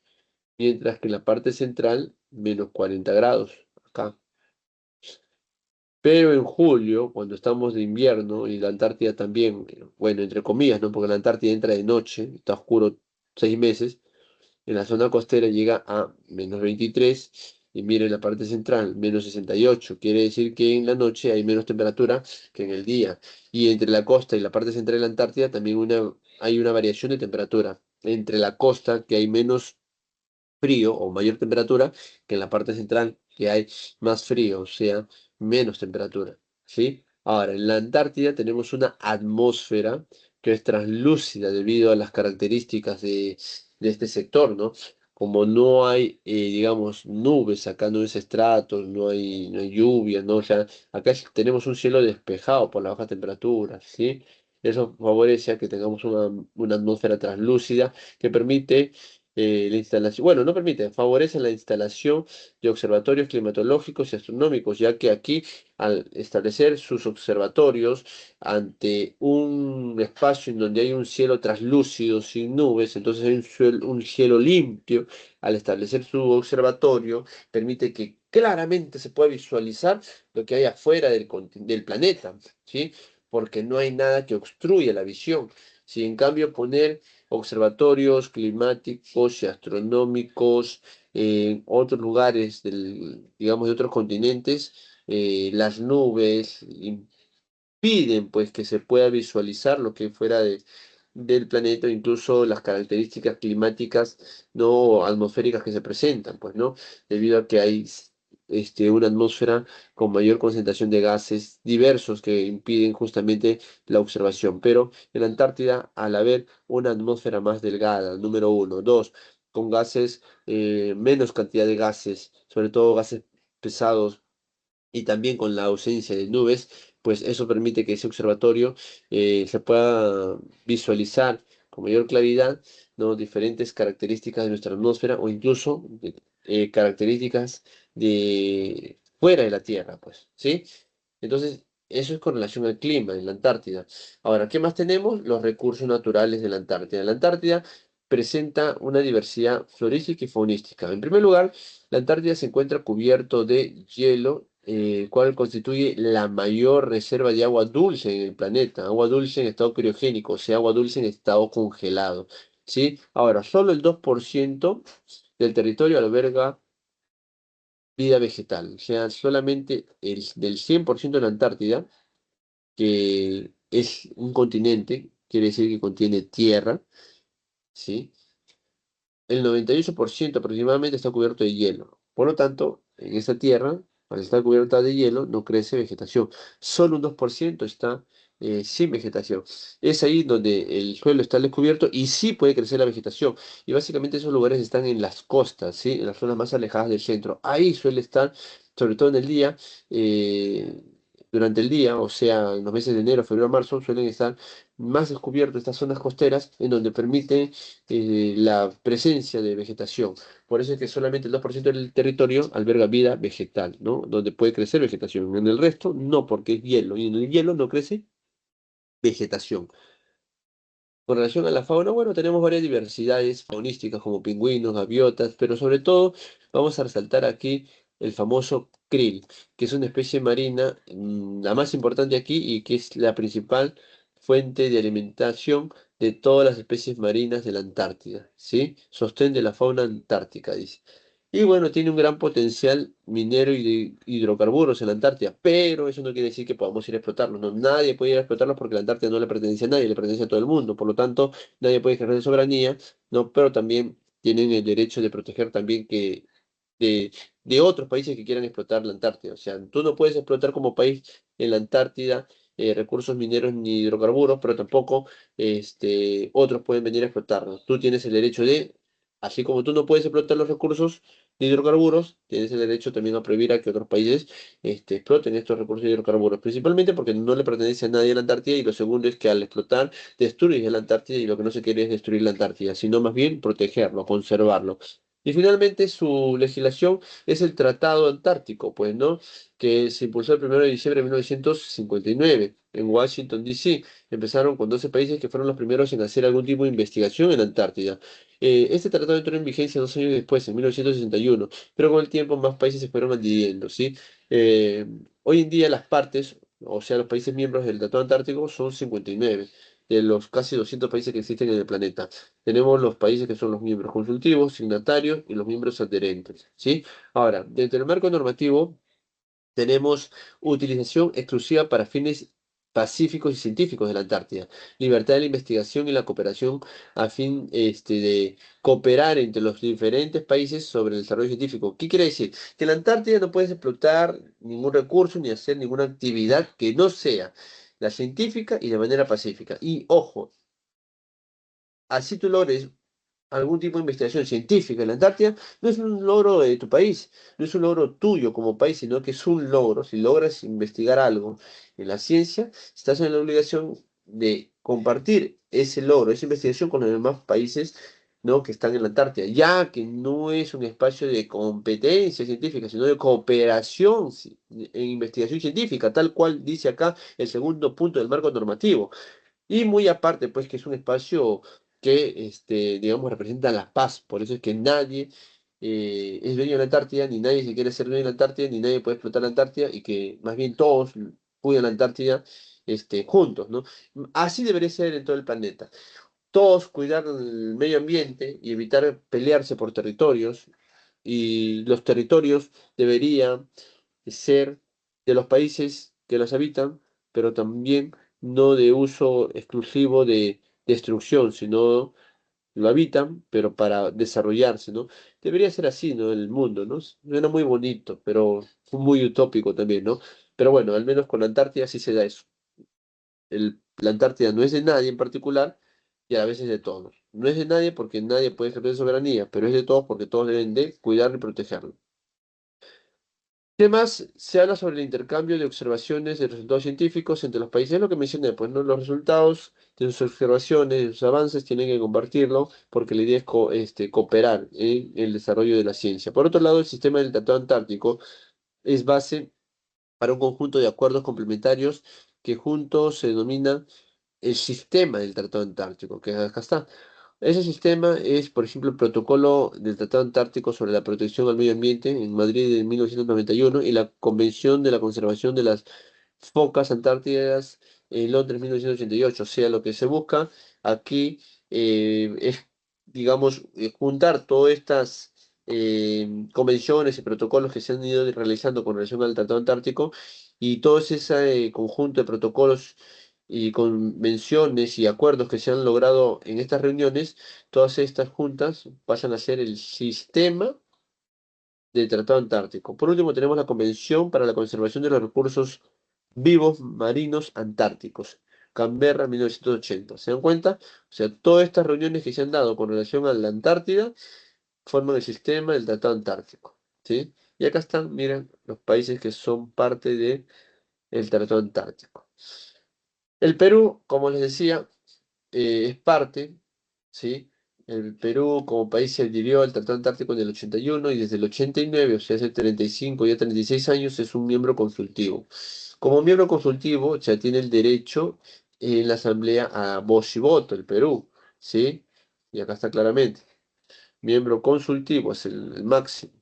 mientras que en la parte central, menos 40 grados, acá. Pero en julio, cuando estamos de invierno y la Antártida también, bueno, entre comillas, ¿no? Porque la Antártida entra de noche, está oscuro 6 meses, en la zona costera llega a menos 23 y mire en la parte central, menos 68. Quiere decir que en la noche hay menos temperatura que en el día. Y entre la costa y la parte central de la Antártida también hay una variación de temperatura. Entre la costa, que hay menos frío o mayor temperatura, que en la parte central, que hay más frío, o sea, menos temperatura, ¿sí? Ahora, en la Antártida tenemos una atmósfera que es translúcida debido a las características de este sector, ¿no? Como no hay, digamos, nubes, acá no es estratos, no hay lluvia, ¿no? O sea, acá tenemos un cielo despejado por la baja temperatura, ¿sí? Eso favorece a que tengamos una atmósfera translúcida que permite la instalación, bueno, no permite, favorece la instalación de observatorios climatológicos y astronómicos, ya que aquí, al establecer sus observatorios ante un espacio en donde hay un cielo traslúcido, sin nubes, entonces hay un cielo limpio, al establecer su observatorio, permite que claramente se pueda visualizar lo que hay afuera del planeta, ¿sí? Porque no hay nada que obstruya la visión. Si en cambio poner observatorios climáticos y astronómicos en otros lugares digamos, de otros continentes, las nubes impiden pues que se pueda visualizar lo que fuera del planeta, incluso las características climáticas no atmosféricas que se presentan, pues, ¿no? Debido a que hay una atmósfera con mayor concentración de gases diversos que impiden justamente la observación. Pero en la Antártida, al haber una atmósfera más delgada, número uno, dos, con gases, menos cantidad de gases, sobre todo gases pesados, y también con la ausencia de nubes, pues eso permite que ese observatorio se pueda visualizar con mayor claridad, ¿no? Diferentes características de nuestra atmósfera o incluso características de fuera de la Tierra, pues, ¿sí? Entonces, eso es con relación al clima en la Antártida. Ahora, ¿qué más tenemos? Los recursos naturales de la Antártida. La Antártida presenta una diversidad florística y faunística. En primer lugar, la Antártida se encuentra cubierto de hielo, cual constituye la mayor reserva de agua dulce en el planeta. Agua dulce en estado criogénico, o sea, agua dulce en estado congelado. ¿Sí? Ahora, solo el 2% del territorio alberga vida vegetal. O sea, solamente del 100% de la Antártida, que es un continente, quiere decir que contiene tierra, ¿sí? El 98% aproximadamente está cubierto de hielo. Por lo tanto, en esta tierra, al estar cubierta de hielo, no crece vegetación. Solo un 2% está sin vegetación. Es ahí donde el suelo está descubierto y sí puede crecer la vegetación. Y básicamente esos lugares están en las costas, ¿sí? En las zonas más alejadas del centro. Ahí suele estar, sobre todo en el día, eh, durante el día, o sea, en los meses de enero, febrero, marzo, suelen estar más descubiertas estas zonas costeras en donde permiten la presencia de vegetación. Por eso es que solamente el 2% del territorio alberga vida vegetal, ¿no? Donde puede crecer vegetación. En el resto, no, porque es hielo. Y en el hielo no crece vegetación. Con relación a la fauna, bueno, tenemos varias diversidades faunísticas como pingüinos, gaviotas, pero sobre todo vamos a resaltar aquí el famoso krill, que es una especie marina, la más importante aquí y que es la principal fuente de alimentación de todas las especies marinas de la Antártida, ¿sí? Sostén de la fauna antártica, dice. Y bueno, tiene un gran potencial minero y de hidrocarburos en la Antártida, pero eso no quiere decir que podamos ir a explotarlos. No, nadie puede ir a explotarlos porque la Antártida no le pertenece a nadie, le pertenece a todo el mundo. Por lo tanto, nadie puede ejercer soberanía, ¿no? Pero también tienen el derecho de proteger también que de, de otros países que quieran explotar la Antártida. O sea, tú no puedes explotar como país en la Antártida recursos mineros ni hidrocarburos, pero tampoco otros pueden venir a explotarlos. Tú tienes el derecho de, así como tú no puedes explotar los recursos de hidrocarburos, tienes el derecho también a prohibir a que otros países exploten estos recursos de hidrocarburos, principalmente porque no le pertenece a nadie la Antártida y lo segundo es que al explotar destruyes la Antártida y lo que no se quiere es destruir la Antártida, sino más bien protegerlo, conservarlo. Y finalmente su legislación es el Tratado Antártico, pues, ¿no? Que se impulsó el 1 de diciembre de 1959 en Washington, D.C. Empezaron con 12 países que fueron los primeros en hacer algún tipo de investigación en la Antártida. Este tratado entró en vigencia 2 años después, en 1961, pero con el tiempo más países se fueron adhiriendo, ¿sí? Eh, Hoy en día las partes, o sea, los países miembros del Tratado Antártico son 59 de los casi 200 países que existen en el planeta. Tenemos los países que son los miembros consultivos, signatarios y los miembros adherentes, ¿sí? Ahora, dentro del marco normativo tenemos utilización exclusiva para fines pacíficos y científicos de la Antártida, libertad de la investigación y la cooperación a fin de cooperar entre los diferentes países sobre el desarrollo científico. ¿Qué quiere decir? Que en la Antártida no puedes explotar ningún recurso ni hacer ninguna actividad que no sea la científica y de manera pacífica. Y ojo, así tú logres algún tipo de investigación científica en la Antártida, no es un logro de tu país, no es un logro tuyo como país, sino que es un logro. Si logras investigar algo en la ciencia, estás en la obligación de compartir ese logro, esa investigación con los demás países, ¿no? Que están en la Antártida, ya que no es un espacio de competencia científica, sino de cooperación en investigación científica, tal cual dice acá el segundo punto del marco normativo. Y muy aparte, pues que es un espacio que, digamos, representa la paz. Por eso es que nadie es dueño de la Antártida, ni nadie se quiere ser dueño de la Antártida, ni nadie puede explotar la Antártida, y que más bien todos cuidan la Antártida, juntos, ¿no? Así debería ser en todo el planeta. Todos cuidar el medio ambiente y evitar pelearse por territorios. Y los territorios deberían ser de los países que los habitan, pero también no de uso exclusivo de destrucción, sino lo habitan, pero para desarrollarse, ¿no? Debería ser así, ¿no? El mundo, ¿no? Suena muy bonito, pero muy utópico también, ¿no? Pero bueno, al menos con la Antártida sí se da eso. La Antártida no es de nadie en particular y a la vez es de todos. No es de nadie porque nadie puede ejercer soberanía, pero es de todos porque todos deben de cuidarlo y protegerlo. Además, se habla sobre el intercambio de observaciones de resultados científicos entre los países, es lo que mencioné, pues no los resultados de sus observaciones, de sus avances, tienen que compartirlo, porque la idea es cooperar en el desarrollo de la ciencia. Por otro lado, el sistema del Tratado Antártico es base para un conjunto de acuerdos complementarios que juntos se denominan el sistema del Tratado Antártico, que acá está. Ese sistema es, por ejemplo, el protocolo del Tratado Antártico sobre la protección al medio ambiente en Madrid en 1991 y la Convención de la Conservación de las Focas Antártidas en Londres en 1988. O sea, lo que se busca aquí es, digamos, juntar todas estas convenciones y protocolos que se han ido realizando con relación al Tratado Antártico y todo ese conjunto de protocolos y convenciones y acuerdos que se han logrado en estas reuniones, todas estas juntas pasan a ser el sistema del Tratado Antártico. Por último, tenemos la Convención para la Conservación de los Recursos Vivos Marinos Antárticos, Canberra, 1980. ¿Se dan cuenta? O sea, todas estas reuniones que se han dado con relación a la Antártida forman el sistema del Tratado Antártico. ¿Sí? Y acá están, miren, los países que son parte del Tratado Antártico. El Perú, como les decía, es parte, ¿sí? El Perú como país se adhirió al Tratado Antártico en el 81 y desde el 89, o sea, hace 35 y 36 años, es un miembro consultivo. Como miembro consultivo ya tiene el derecho en la Asamblea a voz y voto, el Perú, ¿sí? Y acá está claramente. Miembro consultivo es el máximo,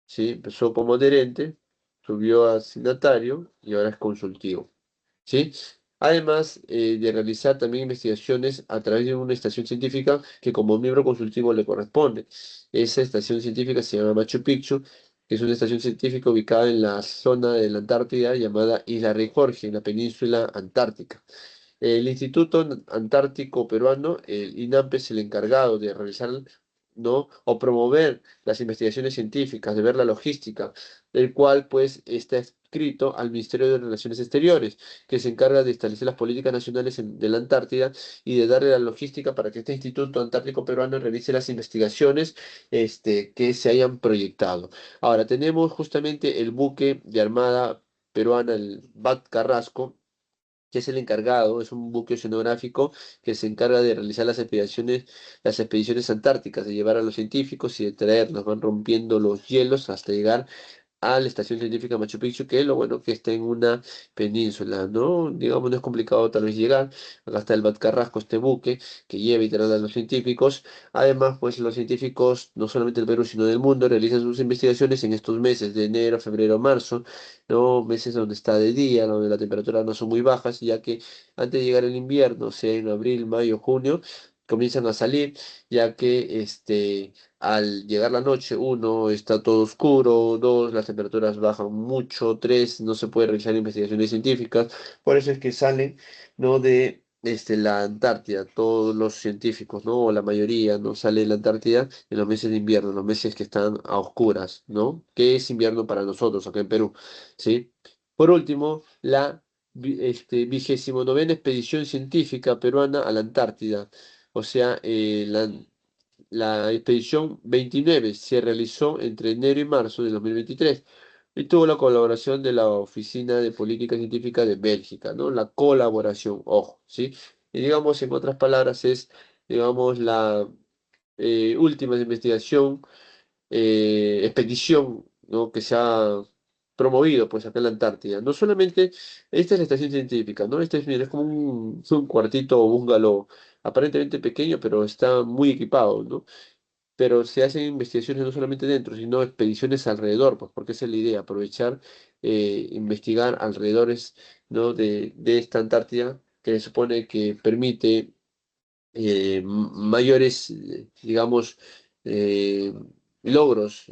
¿sí? Empezó como adherente, subió a signatario y ahora es consultivo. ¿Sí? Además de realizar también investigaciones a través de una estación científica que como miembro consultivo le corresponde. Esa estación científica se llama Machu Picchu, que es una estación científica ubicada en la zona de la Antártida llamada Isla Rey Jorge, en la península antártica. El Instituto Antártico Peruano, el INAMP, es el encargado de realizar ¿no? O promover las investigaciones científicas, de ver la logística, el cual pues está escrito al Ministerio de Relaciones Exteriores, que se encarga de establecer las políticas nacionales de la Antártida y de darle la logística para que este Instituto Antártico Peruano realice las investigaciones que se hayan proyectado. Ahora, tenemos justamente el buque de Armada peruana, el BAT Carrasco, que es el encargado, es un buque oceanográfico que se encarga de realizar las expediciones antárticas, de llevar a los científicos y de traerlos, van rompiendo los hielos hasta llegar a la Estación Científica Machu Picchu, que es lo bueno que está en una península, ¿no? Digamos, no es complicado tal vez llegar. Acá está el Bat Carrasco, este buque que lleva y trae a los científicos. Además, pues los científicos, no solamente del Perú, sino del mundo, realizan sus investigaciones en estos meses de enero, febrero, marzo, ¿no? Meses donde está de día, donde las temperaturas no son muy bajas, ya que antes de llegar el invierno, sea en abril, mayo, junio, comienzan a salir, ya que al llegar la noche, uno, está todo oscuro, dos, las temperaturas bajan mucho, tres, no se puede realizar investigaciones científicas, por eso es que salen, ¿no? de la Antártida, todos los científicos, ¿no? O la mayoría, ¿no? Sale de la Antártida en los meses de invierno, en los meses que están a oscuras, ¿no? Que es invierno para nosotros acá en Perú, ¿sí? Por último, la 29ª expedición científica peruana a la Antártida, o sea, la expedición 29 se realizó entre enero y marzo de 2023 y tuvo la colaboración de la Oficina de Política Científica de Bélgica, ¿no? La colaboración, ojo, ¿sí? Y digamos, en otras palabras, es, digamos, la última investigación expedición, ¿no? que se ha promovido pues acá en la Antártida. No solamente, esta es la estación científica, ¿no? Este es, mira, es como un cuartito o bungalow aparentemente pequeño, pero está muy equipado, ¿no? Pero se hacen investigaciones no solamente dentro, sino expediciones alrededor, pues porque esa es la idea, aprovechar, investigar alrededores, ¿no? de esta Antártida, que se supone que permite mayores, digamos, eh, logros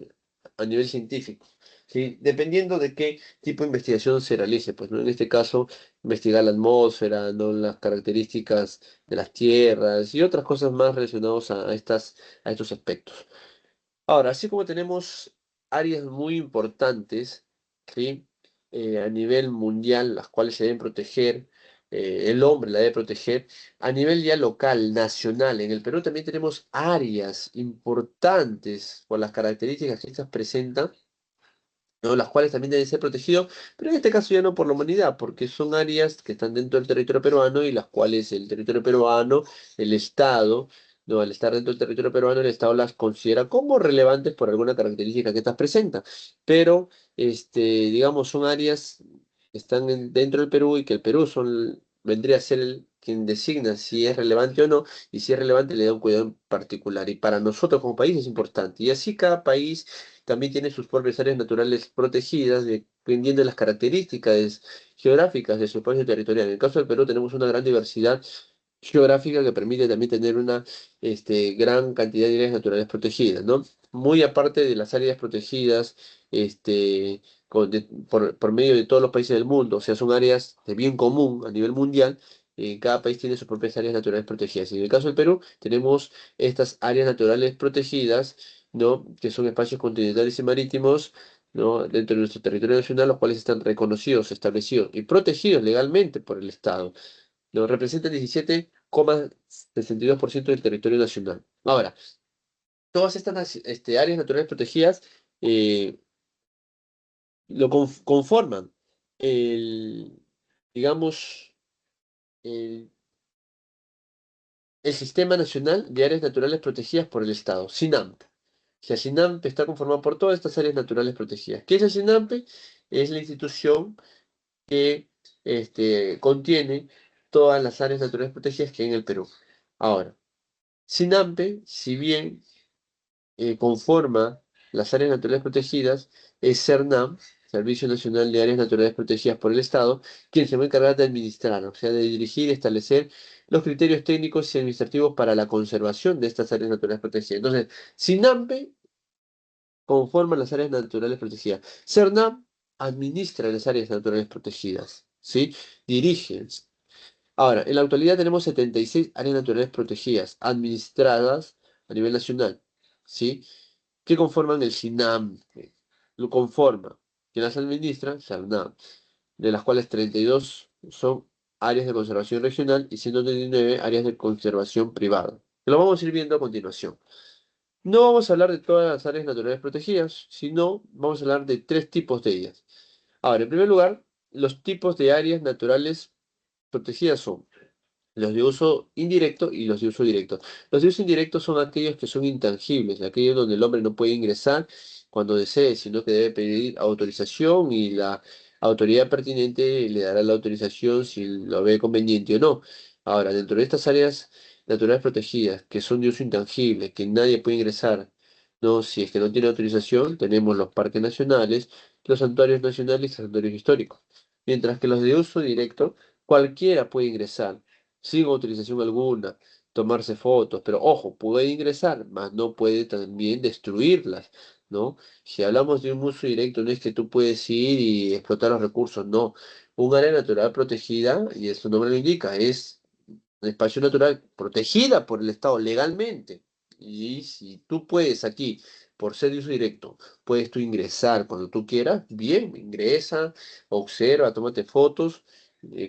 a nivel científico, ¿sí? Dependiendo de qué tipo de investigación se realice, pues, ¿no? En este caso, investigar la atmósfera, ¿no? Las características de las tierras y otras cosas más relacionadas a estos aspectos. Ahora, así como tenemos áreas muy importantes, ¿sí? A nivel mundial, las cuales se deben proteger, el hombre la debe proteger, a nivel ya local, nacional, en el Perú también tenemos áreas importantes por las características que estas presentan, ¿no? Las cuales también deben ser protegidos, pero en este caso ya no por la humanidad, porque son áreas que están dentro del territorio peruano y las cuales el territorio peruano, el Estado, ¿no? Al estar dentro del territorio peruano, el Estado las considera como relevantes por alguna característica que estas presentan. Pero, digamos, son áreas que están dentro del Perú y que el Perú vendría a ser quien designa si es relevante o no, y si es relevante le da un cuidado en particular. Y para nosotros como país es importante. Y así cada país también tiene sus propias áreas naturales protegidas, dependiendo de las características geográficas de su espacio territorial. En el caso del Perú tenemos una gran diversidad geográfica que permite también tener una gran cantidad de áreas naturales protegidas, ¿no? Muy aparte de las áreas protegidas por medio de todos los países del mundo, o sea, son áreas de bien común a nivel mundial. Cada país tiene sus propias áreas naturales protegidas. Y en el caso del Perú, tenemos estas áreas naturales protegidas, ¿no? Que son espacios continentales y marítimos, ¿no? Dentro de nuestro territorio nacional, los cuales están reconocidos, establecidos y protegidos legalmente por el Estado, ¿no? Representan 17,62% del territorio nacional. Ahora, todas estas áreas naturales protegidas eh, conforman el, digamos, el, el Sistema Nacional de Áreas Naturales Protegidas por el Estado, SINAMP. La SINAMP está conformada por todas estas áreas naturales protegidas. ¿Qué es la SINAMP? Es la institución que contiene todas las áreas naturales protegidas que hay en el Perú. Ahora, SINAMPE, si bien conforma las áreas naturales protegidas, es CERNAM, Servicio Nacional de Áreas Naturales Protegidas por el Estado, quien se va a encargar de administrar, o sea, de dirigir y establecer los criterios técnicos y administrativos para la conservación de estas áreas naturales protegidas. Entonces, SINAMPE conforma las áreas naturales protegidas. CERNAM administra las áreas naturales protegidas, ¿sí? Dirige. Ahora, en la actualidad tenemos 76 áreas naturales protegidas, administradas a nivel nacional. ¿sí? Que conforman el SINAM, lo conforma. Quien las administra, SARNAM, de las cuales 32 son áreas de conservación regional y 139 áreas de conservación privada. Lo vamos a ir viendo a continuación. No vamos a hablar de todas las áreas naturales protegidas, sino vamos a hablar de tres tipos de ellas. Ahora, en primer lugar, los tipos de áreas naturales protegidas son los de uso indirecto y los de uso directo. Los de uso indirecto son aquellos que son intangibles, aquellos donde el hombre no puede ingresar cuando desee, sino que debe pedir autorización y la autoridad pertinente le dará la autorización si lo ve conveniente o no. Ahora, dentro de estas áreas naturales protegidas, que son de uso intangible, que nadie puede ingresar, no, si es que no tiene autorización, tenemos los parques nacionales, los santuarios nacionales y los santuarios históricos. Mientras que los de uso directo, cualquiera puede ingresar sin autorización alguna, tomarse fotos, pero ojo, puede ingresar, mas no puede también destruirlas, ¿no? Si hablamos de un uso directo, no es que tú puedes ir y explotar los recursos, no. Un área natural protegida, y su nombre lo indica, es un espacio natural protegida por el Estado legalmente. Y si tú puedes aquí, por ser de uso directo, puedes tú ingresar cuando tú quieras, bien, ingresa, observa, tómate fotos,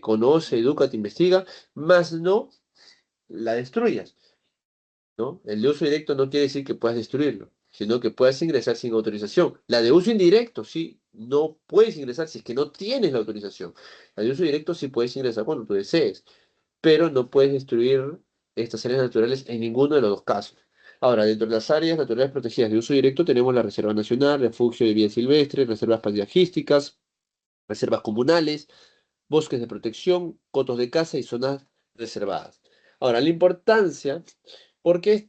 conoce, edúcate, investiga, más no la destruyas, ¿no? El de uso directo no quiere decir que puedas destruirlo, sino que puedas ingresar sin autorización. La de uso indirecto, sí, no puedes ingresar si es que no tienes la autorización. La de uso directo sí puedes ingresar cuando tú desees, pero no puedes destruir estas áreas naturales en ninguno de los dos casos. Ahora, dentro de las áreas naturales protegidas de uso directo tenemos la Reserva Nacional, Refugio de Vida Silvestre, reservas paisajísticas, reservas comunales, bosques de protección, cotos de caza y zonas reservadas. Ahora, la importancia, ¿por qué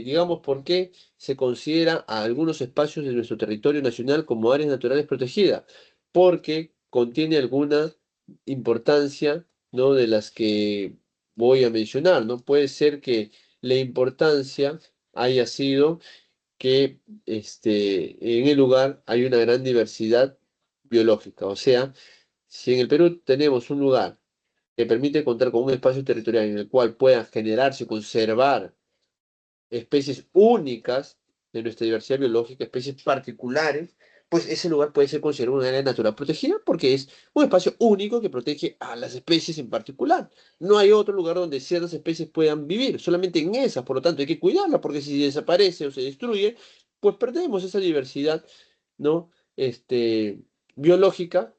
digamos, por qué se considera a algunos espacios de nuestro territorio nacional como áreas naturales protegidas? Porque contiene alguna importancia, ¿no? De las que voy a mencionar, ¿no? Puede ser que la importancia haya sido que en el lugar hay una gran diversidad biológica, o sea, si en el Perú tenemos un lugar que permite contar con un espacio territorial en el cual puedan generarse y conservar especies únicas de nuestra diversidad biológica, especies particulares, pues ese lugar puede ser considerado un área natural protegida porque es un espacio único que protege a las especies en particular. No hay otro lugar donde ciertas especies puedan vivir, solamente en esas, por lo tanto hay que cuidarla porque si desaparece o se destruye, pues perdemos esa diversidad, ¿no? Biológica,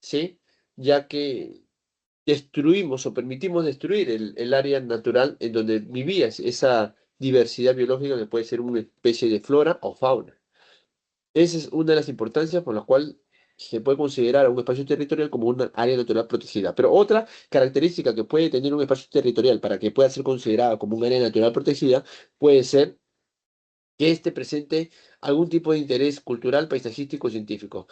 ¿sí? Ya que destruimos o permitimos destruir el área natural en donde vivía esa diversidad biológica que puede ser una especie de flora o fauna. Esa es una de las importancias por las cuales se puede considerar a un espacio territorial como una área natural protegida. Pero otra característica que puede tener un espacio territorial para que pueda ser considerada como un área natural protegida puede ser que éste presente algún tipo de interés cultural, paisajístico o científico.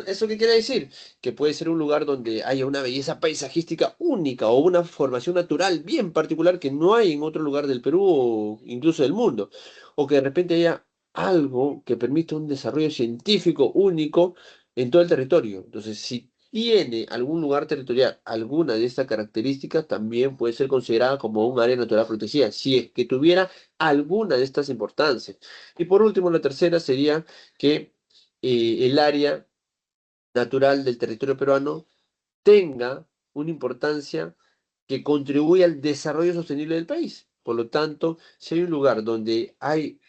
¿Eso qué quiere decir? Que puede ser un lugar donde haya una belleza paisajística única o una formación natural bien particular que no hay en otro lugar del Perú o incluso del mundo. O que de repente haya algo que permita un desarrollo científico único en todo el territorio. Entonces, si tiene algún lugar territorial alguna de estas características, también puede ser considerada como un área natural protegida, si es que tuviera alguna de estas importancias. Y por último, la tercera sería que el área natural del territorio peruano tenga una importancia que contribuya al desarrollo sostenible del país. Por lo tanto, si hay un lugar donde hay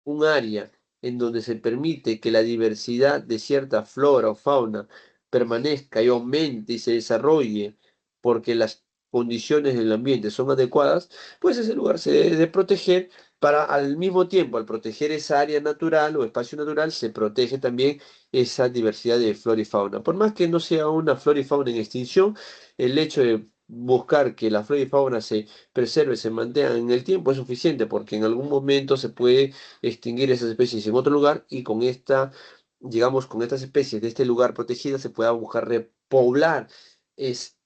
un área en donde se permite que la diversidad de cierta flora o fauna permanezca y aumente y se desarrolle porque las condiciones del ambiente son adecuadas, pues ese lugar se debe de proteger para al mismo tiempo, al proteger esa área natural o espacio natural, se protege también esa diversidad de flora y fauna. Por más que no sea una flora y fauna en extinción, el hecho de buscar que la flora y fauna se preserve, se mantengan en el tiempo es suficiente porque en algún momento se puede extinguir esas especies en otro lugar y con digamos, con estas especies de este lugar protegidas se pueda buscar repoblar estas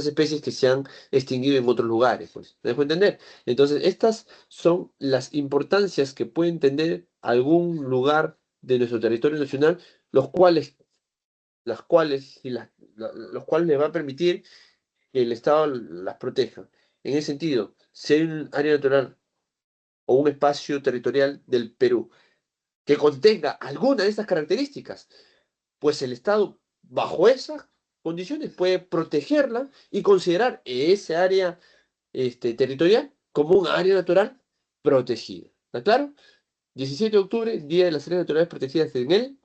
especies que se han extinguido en otros lugares, pues. ¿Me dejo entender? Entonces, estas son las importancias que pueden tener algún lugar de nuestro territorio nacional, los cuales, las cuales, y los cuales le va a permitir que el Estado las proteja. En ese sentido, si hay un área natural o un espacio territorial del Perú que contenga alguna de estas características, pues el Estado, bajo esas condiciones, puede protegerla y considerar ese área territorial como un área natural protegida. ¿Está claro? 17 de octubre, Día de las Áreas Naturales Protegidas en el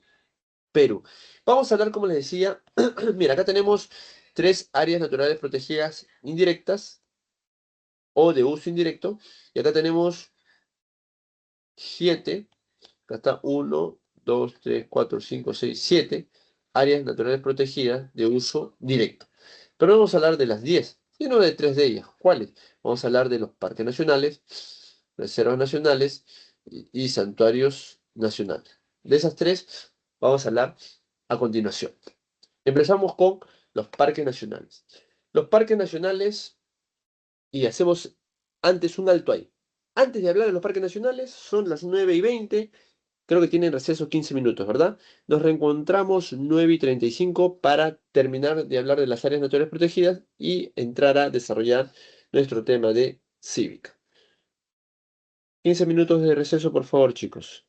Perú. Vamos a hablar, como les decía, mira, acá tenemos tres áreas naturales protegidas indirectas o de uso indirecto, y acá tenemos siete. Acá está uno, 2, 3, 4, 5, 6, 7 áreas naturales protegidas de uso directo. Pero no vamos a hablar de las 10, sino de tres de ellas. ¿Cuáles? Vamos a hablar de los parques nacionales, reservas nacionales y santuarios nacionales. De esas tres vamos a hablar a continuación. Empezamos con los parques nacionales. Los parques nacionales, y hacemos antes un alto ahí. Antes de hablar de los parques nacionales, son las 9:20. Creo que tienen receso 15 minutos, ¿verdad? Nos reencontramos 9:35 para terminar de hablar de las áreas naturales protegidas y entrar a desarrollar nuestro tema de cívica. 15 minutos de receso, por favor, chicos.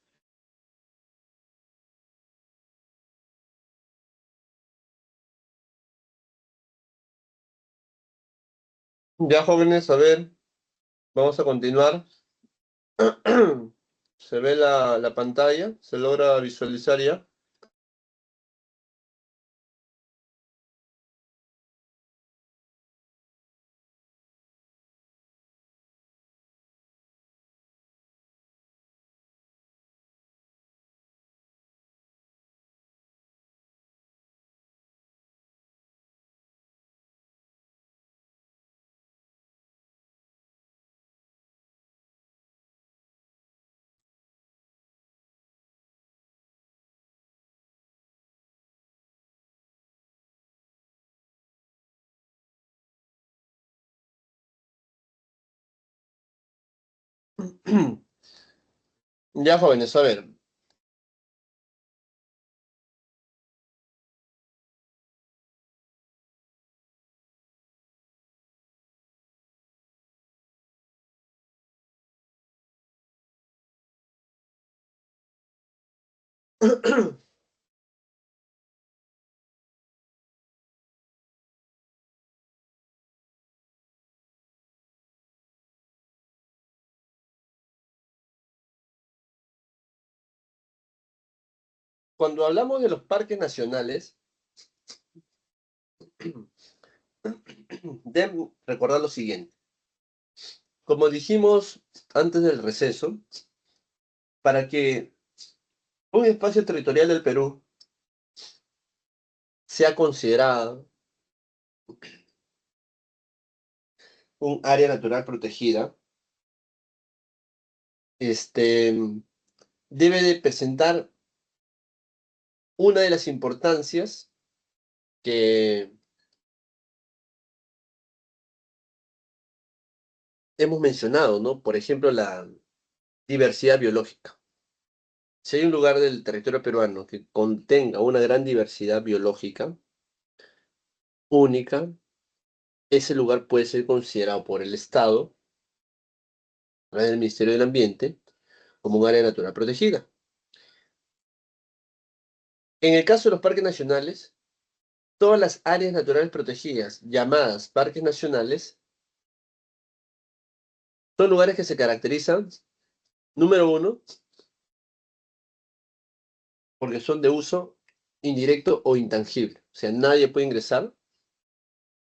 Ya, jóvenes, a ver, vamos a continuar. Se ve la pantalla, se logra visualizar ya. Ya, jóvenes, a ver. Cuando hablamos de los parques nacionales, deben recordar lo siguiente. Como dijimos antes del receso, para que un espacio territorial del Perú sea considerado un área natural protegida, este, debe de presentar una de las importancias que hemos mencionado, ¿no? Por ejemplo, la diversidad biológica. Si hay un lugar del territorio peruano que contenga una gran diversidad biológica única, ese lugar puede ser considerado por el Estado, a través del Ministerio del Ambiente, como un área natural protegida. En el caso de los parques nacionales, todas las áreas naturales protegidas, llamadas parques nacionales, son lugares que se caracterizan, número uno, porque son de uso indirecto o intangible. O sea, nadie puede ingresar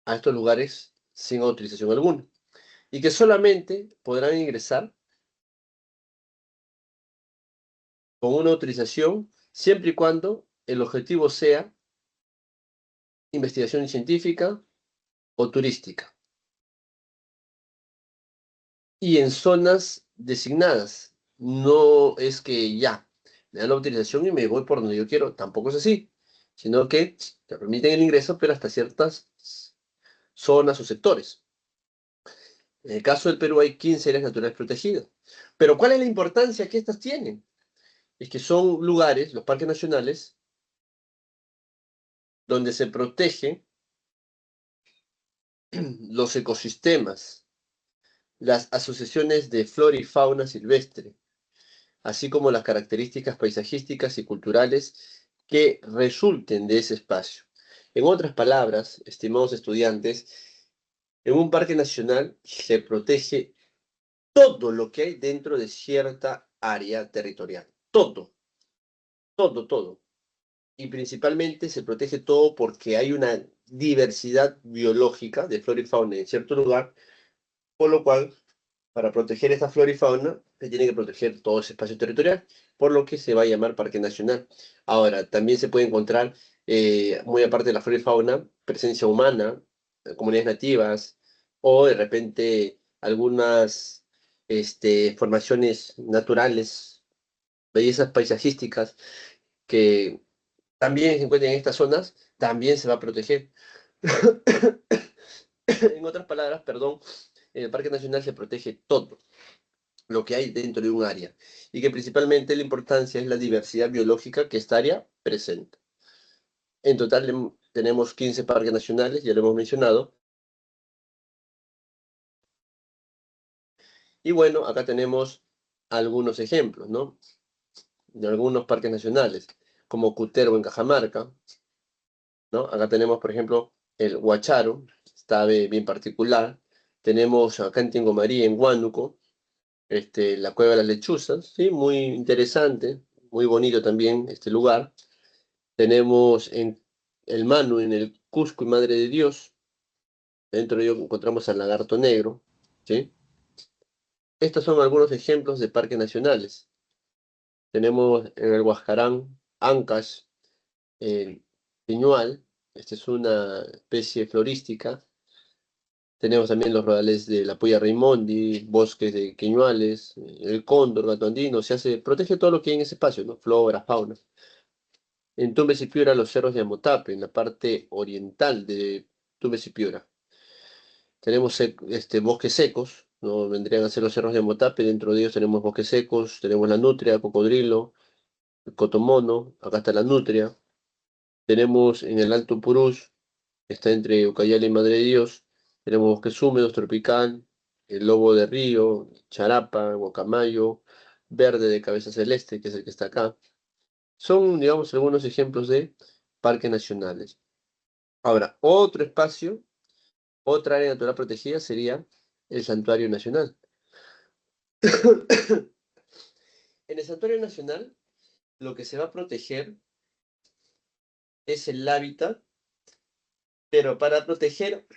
a estos lugares sin autorización alguna. Y que solamente podrán ingresar con una autorización siempre y cuando el objetivo sea investigación científica o turística. Y en zonas designadas. No es que ya, me dan la autorización y me voy por donde yo quiero. Tampoco es así. Sino que te permiten el ingreso, pero hasta ciertas zonas o sectores. En el caso del Perú hay 15 áreas naturales protegidas. Pero ¿cuál es la importancia que estas tienen? Es que son lugares, los parques nacionales, donde se protegen los ecosistemas las asociaciones de flora y fauna silvestre, así como las características paisajísticas y culturales que resulten de ese espacio. En otras palabras, estimados estudiantes, en un parque nacional se protege todo lo que hay dentro de cierta área territorial. Todo, todo, todo. Y principalmente se protege todo porque hay una diversidad biológica de flora y fauna en cierto lugar, por lo cual, para proteger esta flora y fauna, se tiene que proteger todo ese espacio territorial, por lo que se va a llamar Parque Nacional. Ahora, también se puede encontrar, muy aparte de la flora y fauna, presencia humana, comunidades nativas, o de repente algunas formaciones naturales, bellezas paisajísticas que también se encuentran en estas zonas, también se va a proteger. En otras palabras, perdón, en el Parque Nacional se protege todo lo que hay dentro de un área y que principalmente la importancia es la diversidad biológica que esta área presenta. En total tenemos 15 parques nacionales, ya lo hemos mencionado. Y bueno, acá tenemos algunos ejemplos, ¿no? De algunos parques nacionales, como Cutervo en Cajamarca, ¿no? Acá tenemos, por ejemplo, el Huacharo, esta ave bien particular. Tenemos acá en Tingomarí, en Huánuco, la Cueva de las Lechuzas, ¿sí? Muy interesante, muy bonito también este lugar. Tenemos en el Manu, en el Cusco y Madre de Dios. Dentro de ello encontramos al lagarto negro, ¿sí? Estos son algunos ejemplos de parques nacionales. Tenemos en el Huascarán, Ancash, el Piñual. Esta es una especie florística. Tenemos también los rodales de la Puya Raimondi, bosques de queñuales, el cóndor, gato andino. Protege todo lo que hay en ese espacio, ¿no? Flora, fauna. En Tumbes y Piura, los cerros de Amotape, en la parte oriental de Tumbes y Piura. Tenemos bosques secos, ¿no? Vendrían a ser los cerros de Amotape. Dentro de ellos tenemos bosques secos, tenemos la nutria, cocodrilo, el cotomono. Acá está la nutria. Tenemos en el Alto Purús, está entre Ucayali y Madre de Dios. Tenemos bosques húmedos, tropical, el lobo de río, charapa, guacamayo, verde de cabeza celeste, que es el que está acá. Son, digamos, algunos ejemplos de parques nacionales. Ahora, otro espacio, otra área natural protegida sería el Santuario Nacional. En el Santuario Nacional, lo que se va a proteger es el hábitat, pero para proteger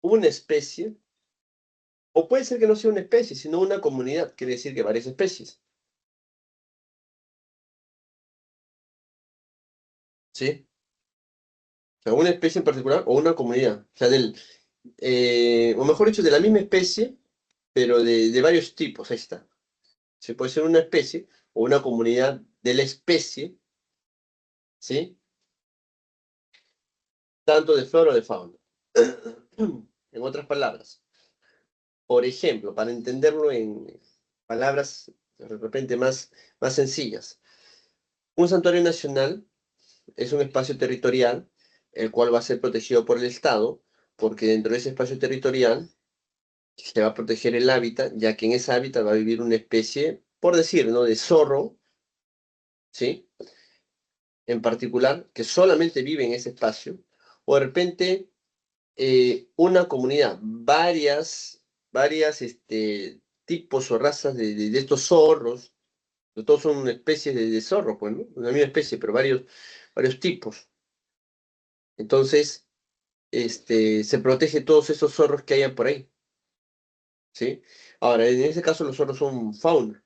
una especie, o puede ser que no sea una especie, sino una comunidad, quiere decir que varias especies, ¿sí? O sea, una especie en particular o una comunidad, o sea, o mejor dicho, de la misma especie, pero de varios tipos, ahí está. Se puede ser una especie o una comunidad de la especie, ¿sí? Tanto de flora o de fauna. En otras palabras, por ejemplo, para entenderlo en palabras de repente más sencillas, un santuario nacional es un espacio territorial el cual va a ser protegido por el Estado, porque dentro de ese espacio territorial se va a proteger el hábitat, ya que en ese hábitat va a vivir una especie, por decir, ¿no? De zorro, ¿sí? En particular, que solamente vive en ese espacio, o de repente una comunidad, varias tipos o razas de estos zorros, todos son especies de zorro, pues, ¿no? Una misma especie, pero varios tipos. Entonces, se protege todos esos zorros que hayan por ahí, ¿sí? Ahora, en ese caso los zorros son fauna.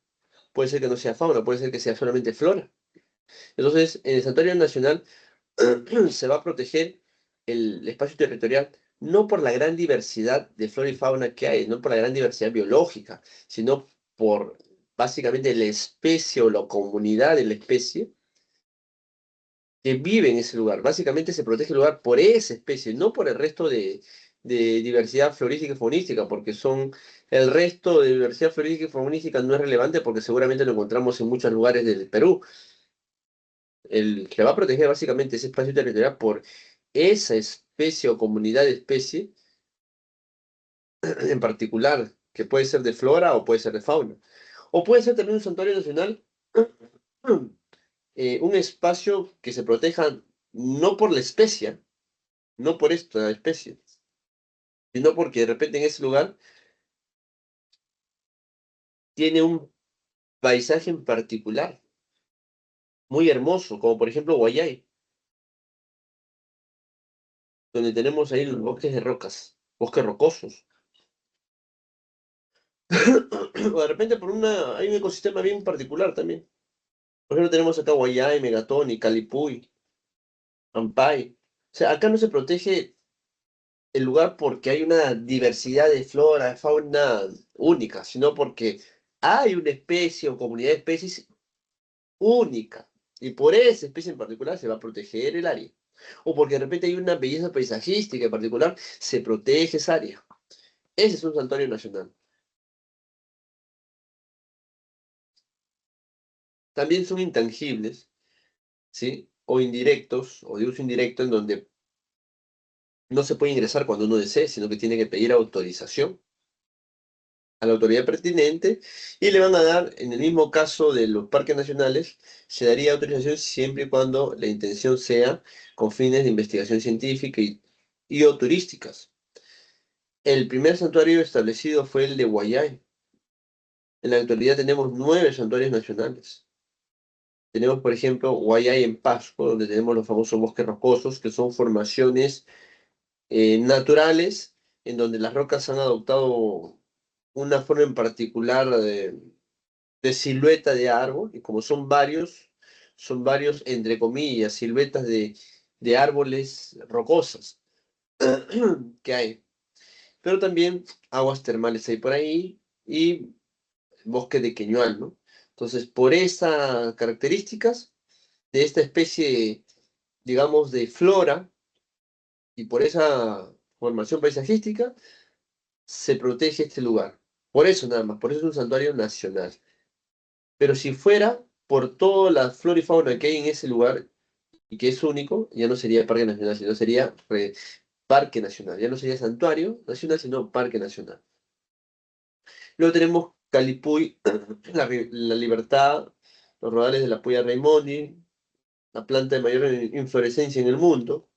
Puede ser que no sea fauna, puede ser que sea solamente flora. Entonces, en el Santuario Nacional se va a proteger el espacio territorial no por la gran diversidad de flora y fauna que hay, no por la gran diversidad biológica, sino por básicamente la especie o la comunidad de la especie que vive en ese lugar. Básicamente se protege el lugar por esa especie, no por el resto de diversidad florística y faunística, porque el resto de diversidad florística y faunística no es relevante porque seguramente lo encontramos en muchos lugares del Perú. Se va a proteger básicamente ese espacio territorial por esa especie o comunidad de especie en particular, que puede ser de flora o puede ser de fauna. O puede ser también un santuario nacional, un espacio que se proteja no por la especie, no por esta especie, sino porque de repente en ese lugar tiene un paisaje en particular, muy hermoso, como por ejemplo Guayay, donde tenemos ahí los bosques de rocas, bosques rocosos. O de repente hay un ecosistema bien particular también. Por ejemplo, tenemos acá Guayay, Megatoni, Calipuy, Ampay. O sea, acá no se protege el lugar porque hay una diversidad de flora, de fauna única, sino porque hay una especie o comunidad de especies única. Y por esa especie en particular se va a proteger el área. O porque de repente hay una belleza paisajística en particular, se protege esa área. Ese es un santuario nacional. También son intangibles, ¿sí? O indirectos, o de uso indirecto, en donde no se puede ingresar cuando uno desee, sino que tiene que pedir autorización a la autoridad pertinente y le van a dar, en el mismo caso de los parques nacionales, se daría autorización siempre y cuando la intención sea con fines de investigación científica y o turísticas. El primer santuario establecido fue el de Guayay. En la actualidad tenemos 9 santuarios nacionales. Tenemos, por ejemplo, Guayay en Pasco, donde tenemos los famosos bosques rocosos, que son formaciones naturales, en donde las rocas han adoptado una forma en particular de silueta de árbol, y como son varios, entre comillas, siluetas de árboles rocosas que hay. Pero también aguas termales hay por ahí y bosque de queñual, ¿no? Entonces, por esas características de esta especie, digamos, de flora y por esa formación paisajística, se protege este lugar. Por eso nada más, por eso es un santuario nacional. Pero si fuera por toda la flora y fauna que hay en ese lugar y que es único, ya no sería parque nacional, sino sería parque nacional. Ya no sería santuario nacional, sino parque nacional. Luego tenemos Calipuy, la Libertad, los rodales de la Puya Raimondi, la planta de mayor inflorescencia en el mundo.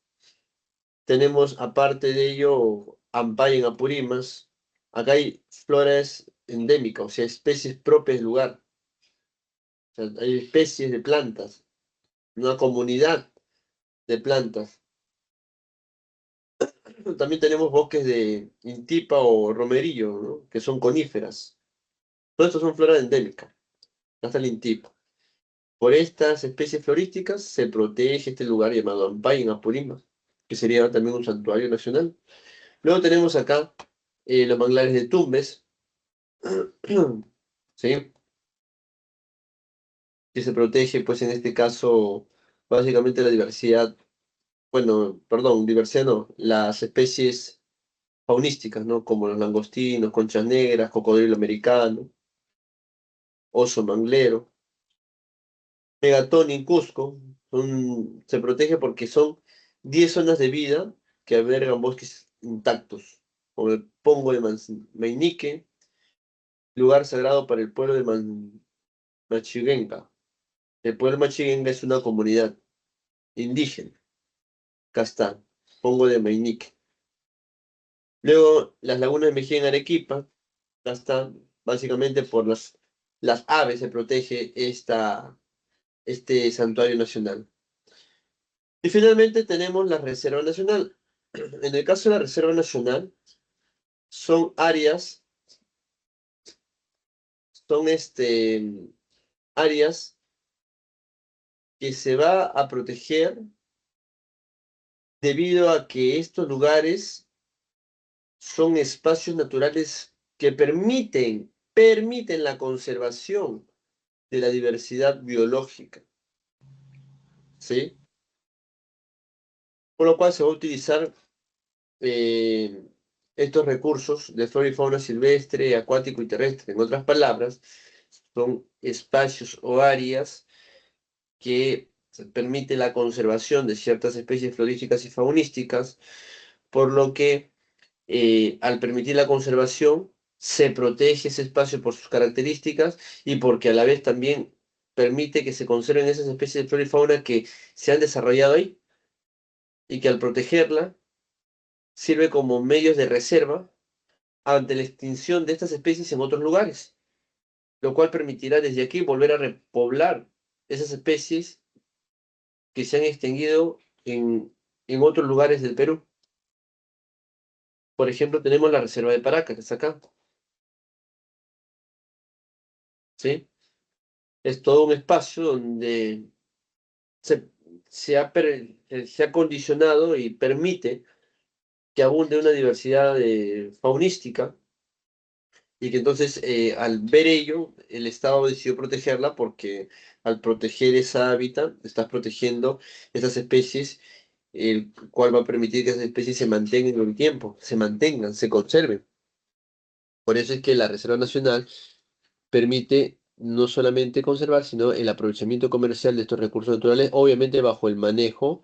Tenemos, aparte de ello, Ampay en Apurimas. Acá hay flores endémicas, o sea, especies propias del lugar. O sea, hay especies de plantas, una comunidad de plantas. También tenemos bosques de Intipa o Romerillo, ¿no? Que son coníferas. Todo esto son flora endémica, hasta el Intipa. Por estas especies florísticas se protege este lugar llamado Ampay en Apurímac, que sería también un santuario nacional. Luego tenemos acá los manglares de Tumbes, ¿sí? Que se protege, pues en este caso, básicamente la diversidad, bueno, perdón, diversidad no, las especies faunísticas, ¿no? Como los langostinos, conchas negras, cocodrilo americano, oso manglero, megatón y Cusco, se protege porque son 10 zonas de vida que albergan bosques intactos, como el Pongo de Meinique, lugar sagrado para el pueblo de Machiguenca. El pueblo Machiguenca es una comunidad indígena. Acá está, Pongo de Meinique. Luego, las lagunas de Mejía en Arequipa, acá está, básicamente por las aves se protege este santuario nacional. Y finalmente tenemos la Reserva Nacional. En el caso de la Reserva Nacional, son áreas, son áreas que se va a proteger debido a que estos lugares son espacios naturales que permiten la conservación de la diversidad biológica, ¿sí? Por lo cual se va a utilizar eh, estos recursos de flora y fauna silvestre, acuático y terrestre. En otras palabras, son espacios o áreas que permiten la conservación de ciertas especies florísticas y faunísticas, por lo que al permitir la conservación, se protege ese espacio por sus características y porque a la vez también permite que se conserven esas especies de flora y fauna que se han desarrollado ahí y que al protegerla sirve como medios de reserva ante la extinción de estas especies en otros lugares, lo cual permitirá desde aquí volver a repoblar esas especies que se han extinguido en otros lugares del Perú. Por ejemplo, tenemos la reserva de Paracas, que está acá, ¿sí? Es todo un espacio donde se, se ha condicionado y permite que abunde una diversidad faunística y que entonces al ver ello, el Estado decidió protegerla porque al proteger esa hábitat, estás protegiendo esas especies, el cual va a permitir que esas especies se mantengan en el tiempo, se mantengan, se conserven. Por eso es que la Reserva Nacional permite no solamente conservar, sino el aprovechamiento comercial de estos recursos naturales, obviamente bajo el manejo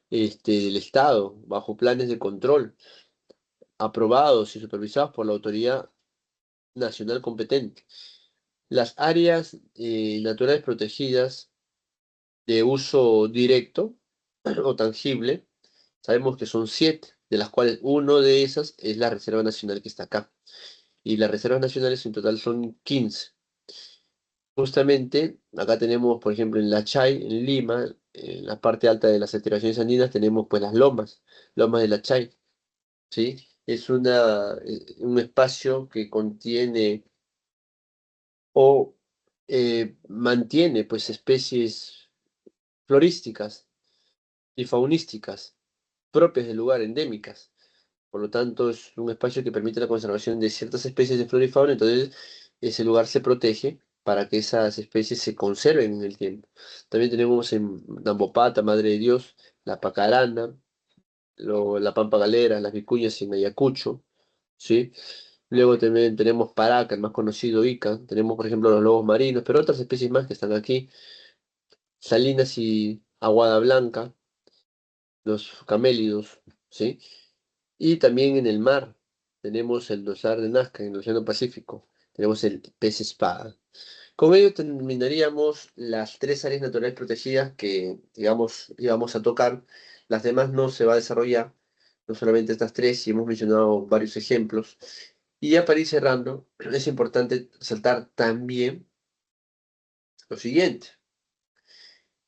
del Estado, bajo planes de control aprobados y supervisados por la autoridad nacional competente. Las áreas naturales protegidas de uso directo o tangible, sabemos que son 7, de las cuales uno de esas es la Reserva Nacional que está acá. Y las reservas nacionales en total son 15. Justamente, acá tenemos, por ejemplo, en La Chay, en Lima, en la parte alta de las estribaciones andinas, tenemos pues las lomas de La Chay, ¿sí? Es un espacio que contiene o mantiene pues especies florísticas y faunísticas propias del lugar, endémicas. Por lo tanto, es un espacio que permite la conservación de ciertas especies de flora y fauna, entonces ese lugar se protege para que esas especies se conserven en el tiempo. También tenemos en Nambopata, Madre de Dios, la pacarana, la pampa galera, las vicuñas en Ayacucho, ¿sí? Luego también tenemos Paraca, el más conocido Ica, tenemos por ejemplo los lobos marinos, pero otras especies más que están aquí, Salinas y Aguada Blanca, los camélidos, ¿sí? Y también en el mar tenemos el dosar de Nazca, en el Océano Pacífico, tenemos el pez espada. Con ello terminaríamos las 3 áreas naturales protegidas que, digamos, íbamos a tocar. Las demás no se va a desarrollar, no solamente estas 3, y hemos mencionado varios ejemplos. Y ya para ir cerrando, es importante resaltar también lo siguiente.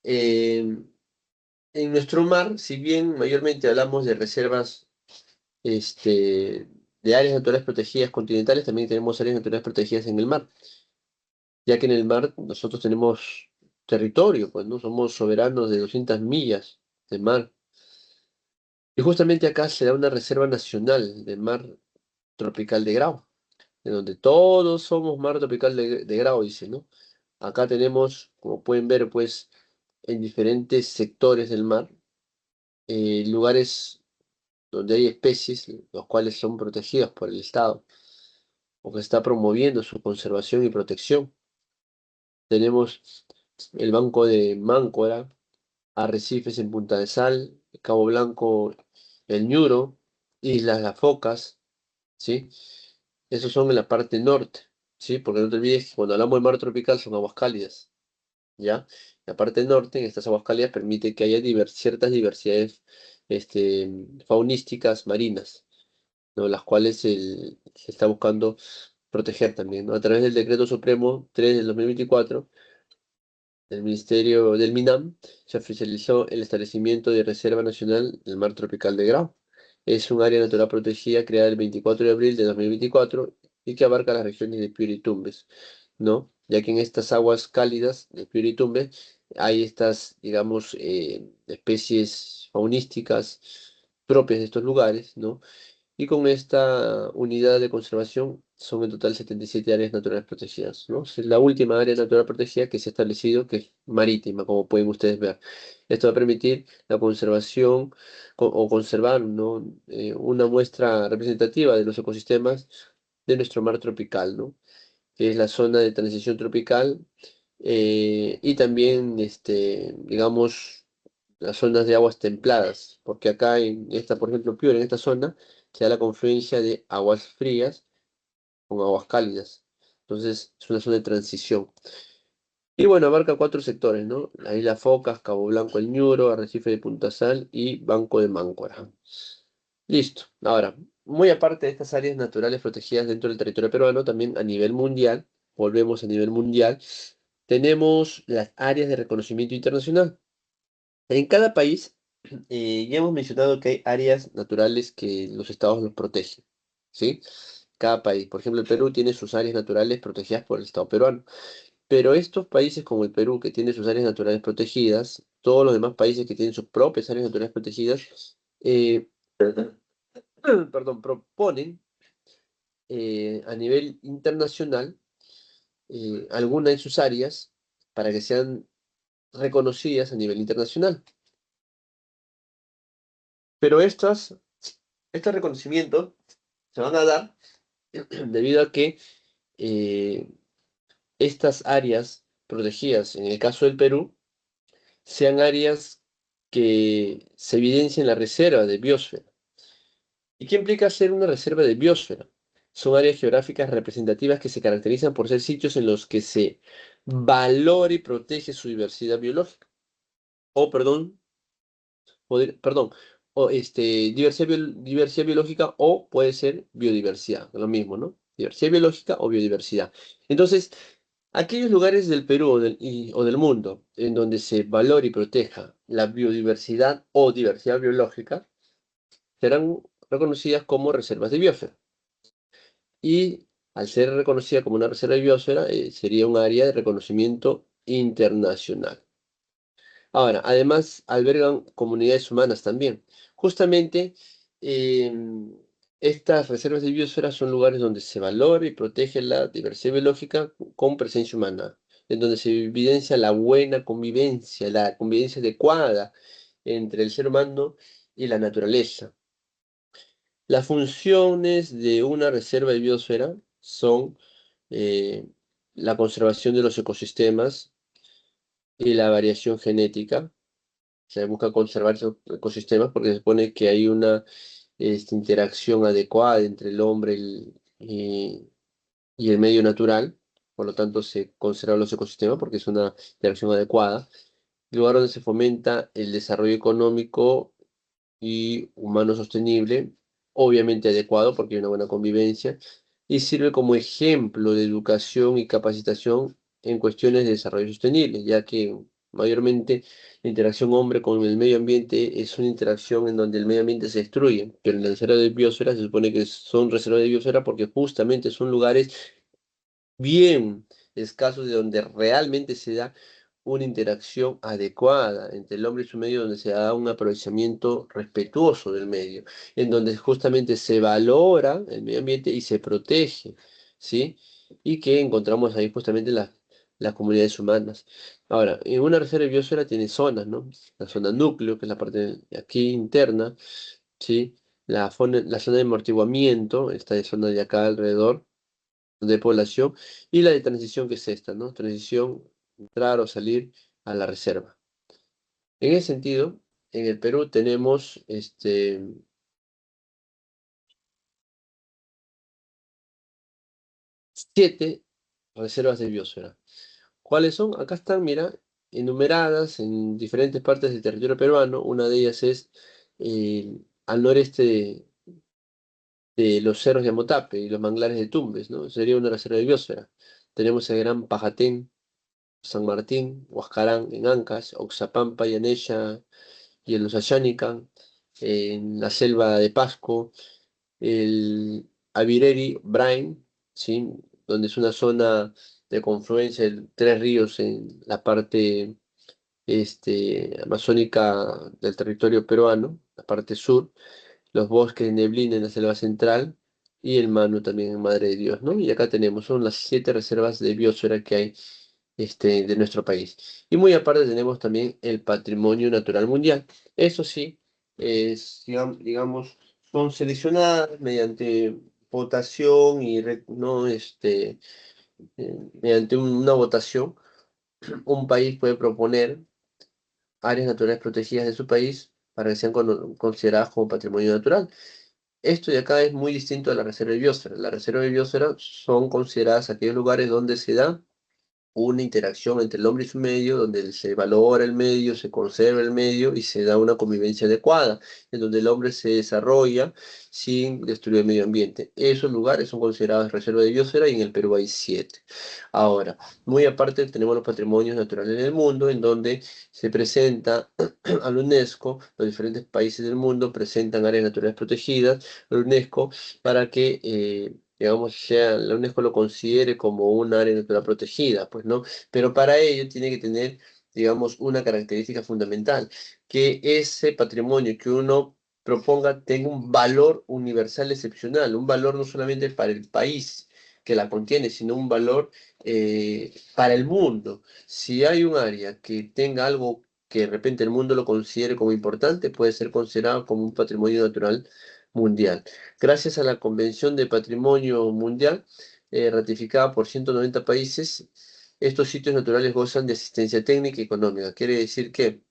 Eh, en nuestro mar, si bien mayormente hablamos de reservas de áreas naturales protegidas continentales, también tenemos áreas naturales protegidas en el mar, ya que en el mar nosotros tenemos territorio, pues no somos soberanos de 200 millas de mar. Y justamente acá se da una reserva nacional de mar tropical de Grau, de donde todos somos mar tropical de Grau, dice, ¿no? Acá tenemos, como pueden ver, pues, en diferentes sectores del mar, lugares donde hay especies, los cuales son protegidos por el Estado, o que está promoviendo su conservación y protección. Tenemos el Banco de Máncora, arrecifes en Punta de Sal, Cabo Blanco, el Ñuro, Islas Las Focas, ¿sí? Esos son en la parte norte, ¿sí? Porque no te olvides que cuando hablamos de mar tropical son aguas cálidas, ¿ya? La parte norte, en estas aguas cálidas, permite que haya ciertas diversidades este, faunísticas marinas, ¿no? Las cuales se está buscando proteger también, ¿no? A través del Decreto Supremo 3 del 2024 del Ministerio del MINAM, se oficializó el establecimiento de Reserva Nacional del Mar Tropical de Grau. Es un área natural protegida creada el 24 de abril de 2024 y que abarca las regiones de Piura y Tumbes, ¿no? Ya que en estas aguas cálidas de Piura y Tumbes hay estas, digamos, especies faunísticas propias de estos lugares, ¿no? Y con esta unidad de conservación son en total 77 áreas naturales protegidas, ¿no? Es la última área natural protegida que se ha establecido, que es marítima, como pueden ustedes ver. Esto va a permitir la conservación o conservar, ¿no? Una muestra representativa de los ecosistemas de nuestro mar tropical, ¿no? Que es la zona de transición tropical y también, digamos, las zonas de aguas templadas, porque acá en esta, por ejemplo, Piura, en esta zona, se da la confluencia de aguas frías con aguas cálidas. Entonces es una zona de transición. Y bueno, abarca 4 sectores, ¿no? La isla Focas, Cabo Blanco, El Ñuro, Arrecife de Punta Sal y Banco de Máncora. Listo. Ahora, muy aparte de estas áreas naturales protegidas dentro del territorio peruano, también a nivel mundial, volvemos a nivel mundial, tenemos las áreas de reconocimiento internacional. En cada país, ya hemos mencionado que hay áreas naturales que los estados los protegen, ¿sí? Cada país. Por ejemplo, el Perú tiene sus áreas naturales protegidas por el Estado peruano. Pero estos países como el Perú, que tiene sus áreas naturales protegidas, todos los demás países que tienen sus propias áreas naturales protegidas, perdón, proponen a nivel internacional alguna de sus áreas para que sean reconocidas a nivel internacional. Pero estos reconocimientos se van a dar debido a que eh, estas áreas protegidas, en el caso del Perú, sean áreas que se evidencien en la reserva de biosfera. ¿Y qué implica ser una reserva de biosfera? Son áreas geográficas representativas que se caracterizan por ser sitios en los que se valora y protege su diversidad biológica. O, perdón, perdón, o diversidad biológica o puede ser biodiversidad, lo mismo, ¿no? Diversidad biológica o biodiversidad. Entonces, aquellos lugares del Perú o del mundo en donde se valore y proteja la biodiversidad o diversidad biológica serán reconocidas como reservas de biosfera. Y al ser reconocida como una reserva de biosfera, sería un área de reconocimiento internacional. Ahora, además albergan comunidades humanas también. Justamente, estas reservas de biosfera son lugares donde se valora y protege la diversidad biológica con presencia humana, en donde se evidencia la buena convivencia, la convivencia adecuada entre el ser humano y la naturaleza. Las funciones de una reserva de biosfera son eh, la conservación de los ecosistemas y la variación genética. Se busca conservar esos ecosistemas porque se supone que hay una interacción adecuada entre el hombre y el medio natural. Por lo tanto, se conservan los ecosistemas porque es una interacción adecuada. Lugar donde se fomenta el desarrollo económico y humano sostenible, obviamente adecuado porque hay una buena convivencia, y sirve como ejemplo de educación y capacitación en cuestiones de desarrollo sostenible, ya que mayormente la interacción hombre con el medio ambiente es una interacción en donde el medio ambiente se destruye, pero en la reserva de biosfera se supone que son reservas de biosfera porque justamente son lugares bien escasos de donde realmente se da una interacción adecuada entre el hombre y su medio, donde se da un aprovechamiento respetuoso del medio, en donde justamente se valora el medio ambiente y se protege, ¿sí? Y que encontramos ahí justamente las comunidades humanas. Ahora, en una reserva de biosfera tiene zonas, ¿no? La zona núcleo, que es la parte de aquí interna, ¿sí? La zona de amortiguamiento, esta zona de acá alrededor de población, y la de transición que es esta, ¿no? Transición, entrar o salir a la reserva. En ese sentido, en el Perú tenemos 7 reservas de biosfera. ¿Cuáles son? Acá están, mira, enumeradas en diferentes partes del territorio peruano. Una de ellas es al noreste de los cerros de Amotape y los manglares de Tumbes, ¿no? Sería una reserva de biosfera. Tenemos el Gran Pajatén, San Martín, Huascarán en Ancash, Oxapampa, Yanella y en los Ayánica, en la selva de Pasco, el Avireri, Brain, ¿sí? Donde es una zona de confluencia de 3 ríos en la parte amazónica del territorio peruano, la parte sur, los bosques de neblina en la selva central y el Manu también en Madre de Dios, ¿no? Y acá tenemos, son las 7 reservas de biosfera que hay de nuestro país. Y muy aparte tenemos también el patrimonio natural mundial. Eso sí, digamos, son seleccionadas mediante votación y no, mediante una votación, un país puede proponer áreas naturales protegidas de su país para que sean consideradas como patrimonio natural. Esto de acá es muy distinto a la reserva de biosfera. La reserva de biosfera son consideradas aquellos lugares donde se da una interacción entre el hombre y su medio, donde se valora el medio, se conserva el medio y se da una convivencia adecuada, en donde el hombre se desarrolla sin destruir el medio ambiente. Esos lugares son considerados reserva de biosfera y en el Perú hay 7. Ahora, muy aparte tenemos los patrimonios naturales del mundo, en donde se presenta a la UNESCO, los diferentes países del mundo presentan áreas naturales protegidas a la UNESCO para que digamos, sea, la UNESCO lo considere como un área natural protegida, pues, ¿no? Pero para ello tiene que tener, digamos, una característica fundamental, que ese patrimonio que uno proponga tenga un valor universal excepcional, un valor no solamente para el país que la contiene, sino un valor para el mundo. Si hay un área que tenga algo que de repente el mundo lo considere como importante, puede ser considerado como un patrimonio natural mundial. Gracias a la Convención de Patrimonio Mundial, ratificada por 190 países, estos sitios naturales gozan de asistencia técnica y económica. Quiere decir que,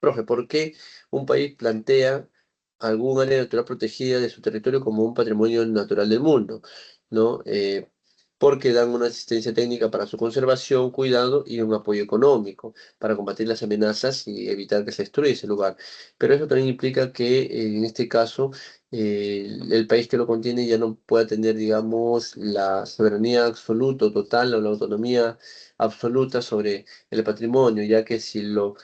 profe, ¿por qué un país plantea algún área natural protegida de su territorio como un patrimonio natural del mundo? ¿No? Porque dan una asistencia técnica para su conservación, cuidado y un apoyo económico para combatir las amenazas y evitar que se destruya ese lugar. Pero eso también implica que en este caso el país que lo contiene ya no pueda tener, digamos, la soberanía absoluta o total o la autonomía absoluta sobre el patrimonio, ya que si lo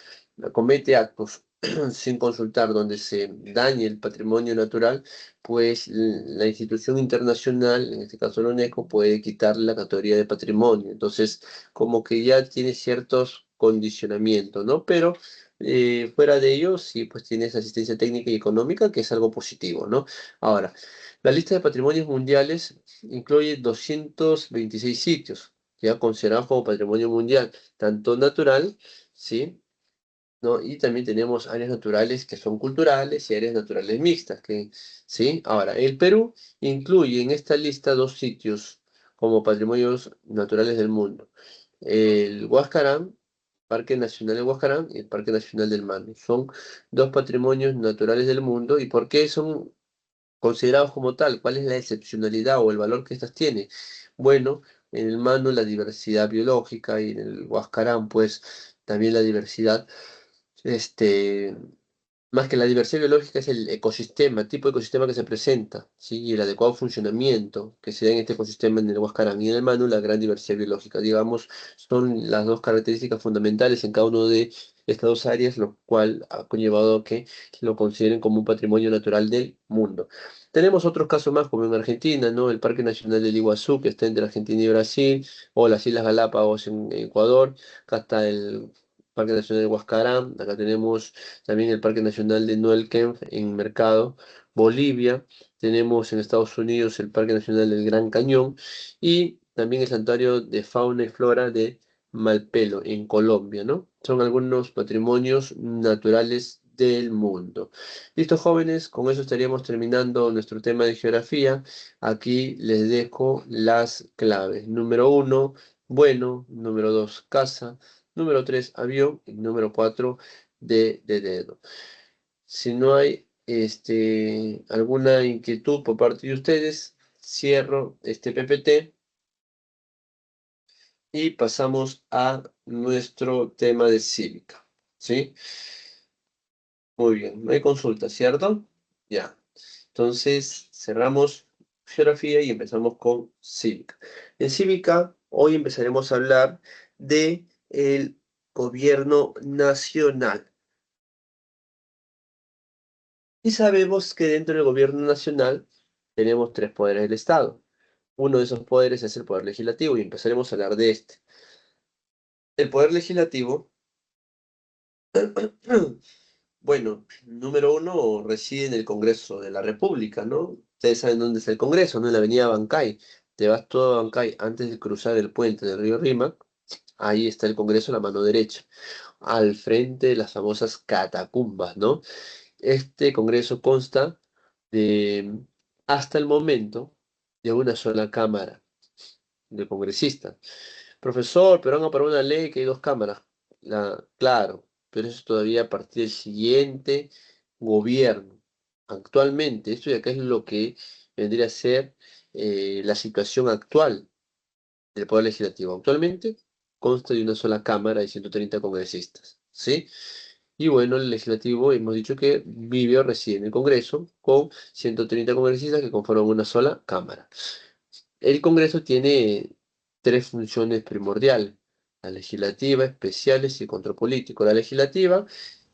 comete actos sin consultar donde se dañe el patrimonio natural, pues la institución internacional, en este caso la UNESCO, puede quitarle la categoría de patrimonio. Entonces, como que ya tiene ciertos condicionamientos, ¿no? Pero fuera de ello, sí, pues tienes asistencia técnica y económica, que es algo positivo, ¿no? Ahora, la lista de patrimonios mundiales incluye 226 sitios, ya considerados como patrimonio mundial, tanto natural, ¿sí? ¿No? Y también tenemos áreas naturales que son culturales y áreas naturales mixtas, que, ¿sí? Ahora, el Perú incluye en esta lista dos sitios como patrimonios naturales del mundo. El Huascarán, Parque Nacional del Huascarán y el Parque Nacional del Manu. Son dos patrimonios naturales del mundo. ¿Y por qué son considerados como tal? ¿Cuál es la excepcionalidad o el valor que estas tienen? Bueno, en el Manu la diversidad biológica y en el Huascarán, pues también la diversidad este, más que la diversidad biológica es el ecosistema, el tipo de ecosistema que se presenta, ¿sí? Y el adecuado funcionamiento que se da en este ecosistema en el Huascarán y en el Manu, la gran diversidad biológica. Digamos, son las dos características fundamentales en cada uno de estas dos áreas, lo cual ha conllevado a que lo consideren como un patrimonio natural del mundo. Tenemos otros casos más, como en Argentina, ¿no? El Parque Nacional del Iguazú, que está entre Argentina y Brasil, o las Islas Galápagos en Ecuador. Acá está el Parque Nacional de Huascarán, acá tenemos también el Parque Nacional de Neuquén en Mercado, Bolivia, tenemos en Estados Unidos el Parque Nacional del Gran Cañón y también el Santuario de Fauna y Flora de Malpelo en Colombia, ¿no? Son algunos patrimonios naturales del mundo. Listo, jóvenes, con eso estaríamos terminando nuestro tema de geografía. Aquí les dejo las claves. Número uno, bueno. Número dos, casa. Número 3 avión. Y número 4 de dedo. Si no hay alguna inquietud por parte de ustedes, cierro este PPT y pasamos a nuestro tema de cívica. ¿Sí? Muy bien, no hay consulta, ¿cierto? Ya. Entonces, cerramos geografía y empezamos con cívica. En cívica, hoy empezaremos a hablar de el gobierno nacional. Y sabemos que dentro del gobierno nacional tenemos tres poderes del Estado. Uno de esos poderes es el poder legislativo y empezaremos a hablar de este. El poder legislativo, bueno, número uno reside en el Congreso de la República, ¿no? Ustedes saben dónde está el Congreso, ¿no? En la avenida Bancay. Te vas todo a Bancay antes de cruzar el puente del río Rímac. Ahí está el Congreso a la mano derecha, al frente de las famosas catacumbas, ¿no? Este Congreso consta de, hasta el momento, de una sola cámara de congresistas. Profesor, pero van a aprobar una ley que hay dos cámaras. Claro, pero eso es todavía a partir del siguiente gobierno. actualmente. Esto de acá es lo que vendría a ser la situación actual del Poder Legislativo. Actualmente consta de una sola Cámara de 130 congresistas, ¿sí? Y bueno, el Legislativo hemos dicho que vive o reside en el Congreso con 130 congresistas que conforman una sola Cámara. El Congreso tiene tres funciones primordiales: la legislativa, especiales y control político. La legislativa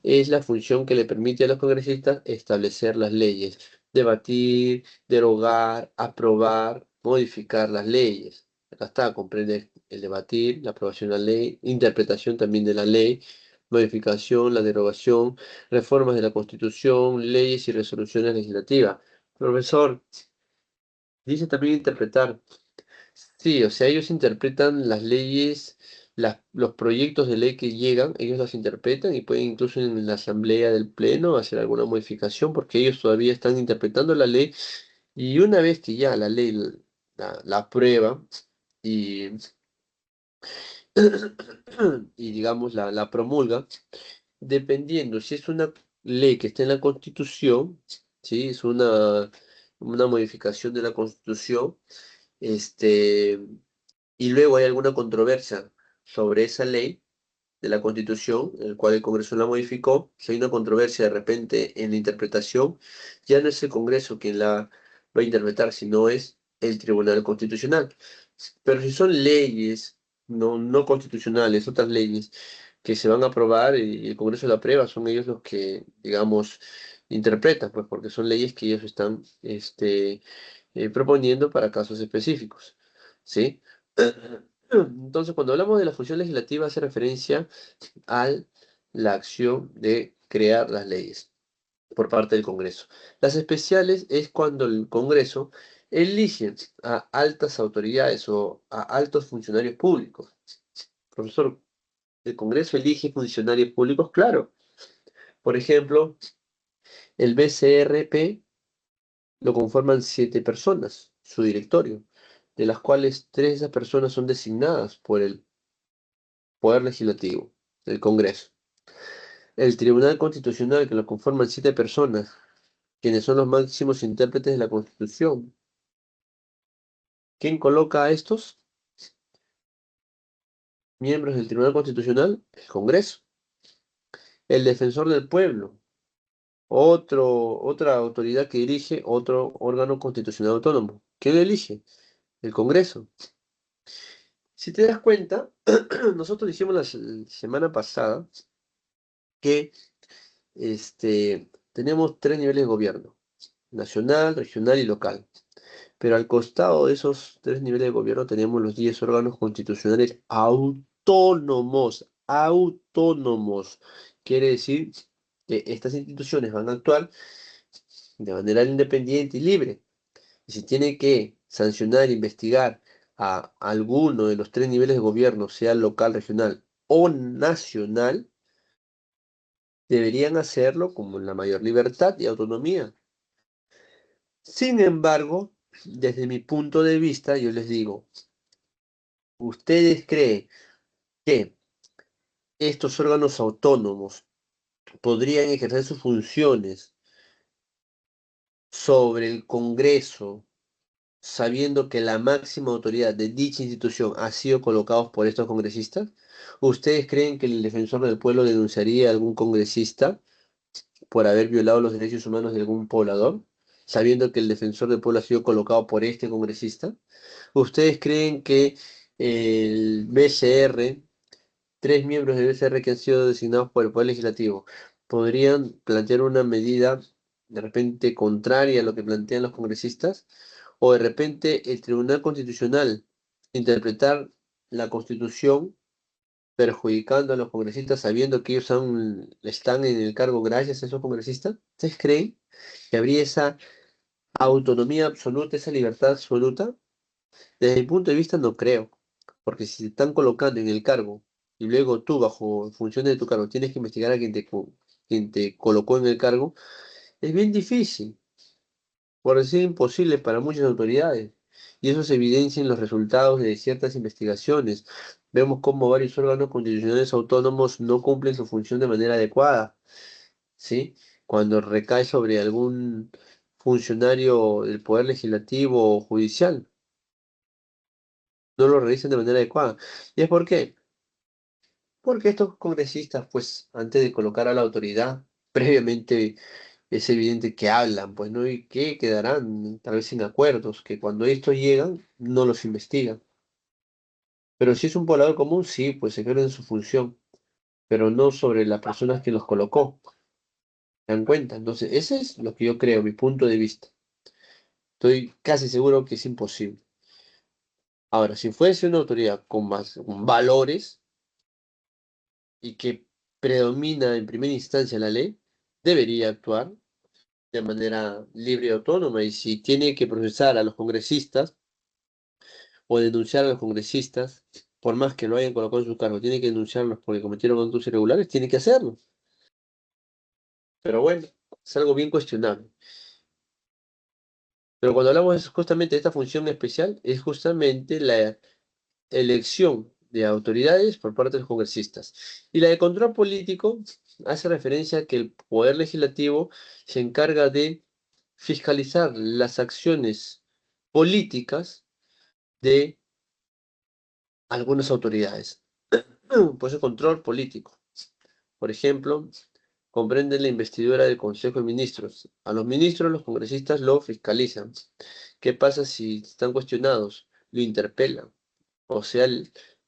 es la función que le permite a los congresistas establecer las leyes, debatir, derogar, aprobar, modificar las leyes. Acá está, comprende el debatir, la aprobación de la ley, interpretación también de la ley, modificación, la derogación, reformas de la Constitución, leyes y resoluciones legislativas. Profesor, dice también interpretar. Sí, o sea, ellos interpretan las leyes, los proyectos de ley que llegan, ellos las interpretan y pueden incluso en la asamblea del pleno hacer alguna modificación porque ellos todavía están interpretando la ley, y una vez que ya la ley la aprueba y, y digamos la promulga, dependiendo si es una ley que está en la Constitución, ¿sí? Es una modificación de la Constitución, este, y luego hay alguna controversia sobre esa ley de la Constitución, el cual el Congreso la modificó. Si hay una controversia de repente en la interpretación, ya no es el Congreso quien la va a interpretar, sino es el Tribunal Constitucional. Pero si son leyes no constitucionales, otras leyes que se van a aprobar y el Congreso la aprueba, son ellos los que, digamos, interpretan, pues porque son leyes que ellos están proponiendo para casos específicos, ¿sí? Entonces, cuando hablamos de la función legislativa, hace referencia a la acción de crear las leyes por parte del Congreso. Las especiales es cuando el Congreso elige a altas autoridades o a altos funcionarios públicos. Profesor, ¿el Congreso elige funcionarios públicos? Claro. Por ejemplo, el BCRP lo conforman 7 personas, su directorio, de las cuales 3 de esas personas son designadas por el Poder Legislativo, el Congreso. El Tribunal Constitucional, que lo conforman 7 personas, quienes son los máximos intérpretes de la Constitución. ¿Quién coloca a estos miembros del Tribunal Constitucional? El Congreso. El Defensor del Pueblo, otra autoridad que dirige otro órgano constitucional autónomo. ¿Quién lo elige? El Congreso. Si te das cuenta, nosotros dijimos la semana pasada que tenemos 3 niveles de gobierno: nacional, regional y local. Pero al costado de esos 3 niveles de gobierno tenemos los 10 órganos constitucionales autónomos. Autónomos. Quiere decir que estas instituciones van a actuar de manera independiente y libre. Y si tiene que sancionar, investigar a alguno de los 3 niveles de gobierno, sea local, regional o nacional, deberían hacerlo con la mayor libertad y autonomía. Sin embargo, desde mi punto de vista, yo les digo, ¿ustedes creen que estos órganos autónomos podrían ejercer sus funciones sobre el Congreso, sabiendo que la máxima autoridad de dicha institución ha sido colocada por estos congresistas? ¿Ustedes creen que el defensor del pueblo denunciaría a algún congresista por haber violado los derechos humanos de algún poblador, sabiendo que el defensor del pueblo ha sido colocado por este congresista? ¿Ustedes creen que el BCR, 3 miembros del BCR que han sido designados por el Poder Legislativo, podrían plantear una medida de repente contraria a lo que plantean los congresistas? ¿O de repente el Tribunal Constitucional interpretar la Constitución perjudicando a los congresistas sabiendo que ellos están en el cargo gracias a esos congresistas? ¿Ustedes creen que habría esa autonomía absoluta, esa libertad absoluta? Desde mi punto de vista no creo, porque si te están colocando en el cargo y luego tú bajo funciones de tu cargo tienes que investigar a quien te colocó en el cargo, es bien difícil, por decir imposible para muchas autoridades. Y eso se evidencia en los resultados de ciertas investigaciones. Vemos cómo varios órganos constitucionales autónomos no cumplen su función de manera adecuada, ¿sí? cuando recae sobre algún funcionario del Poder Legislativo o Judicial. No lo realizan de manera adecuada. ¿Y es por qué? Porque estos congresistas, pues, antes de colocar a la autoridad, previamente es evidente que hablan, pues, ¿no? Y que quedarán tal vez sin acuerdos, que cuando estos llegan, no los investigan. Pero si es un poblador común, sí, pues ejercen su función, pero no sobre las personas que los colocó. ¿Se dan cuenta? Entonces, ese es lo que yo creo, mi punto de vista. Estoy casi seguro que es imposible. Ahora, si fuese una autoridad con más con valores y que predomina en primera instancia la ley, debería actuar de manera libre y autónoma. Y si tiene que procesar a los congresistas o denunciar a los congresistas, por más que lo hayan colocado en su cargo, tiene que denunciarlos porque cometieron actos irregulares, tiene que hacerlo. Pero bueno, es algo bien cuestionable. Pero cuando hablamos justamente de esta función especial, es justamente la elección de autoridades por parte de los congresistas. Y la de control político hace referencia a que el Poder Legislativo se encarga de fiscalizar las acciones políticas de algunas autoridades. Pues el control político. Por ejemplo, comprende la investidura del Consejo de Ministros. A los ministros, los congresistas lo fiscalizan. ¿Qué pasa si están cuestionados? Lo interpelan. O sea,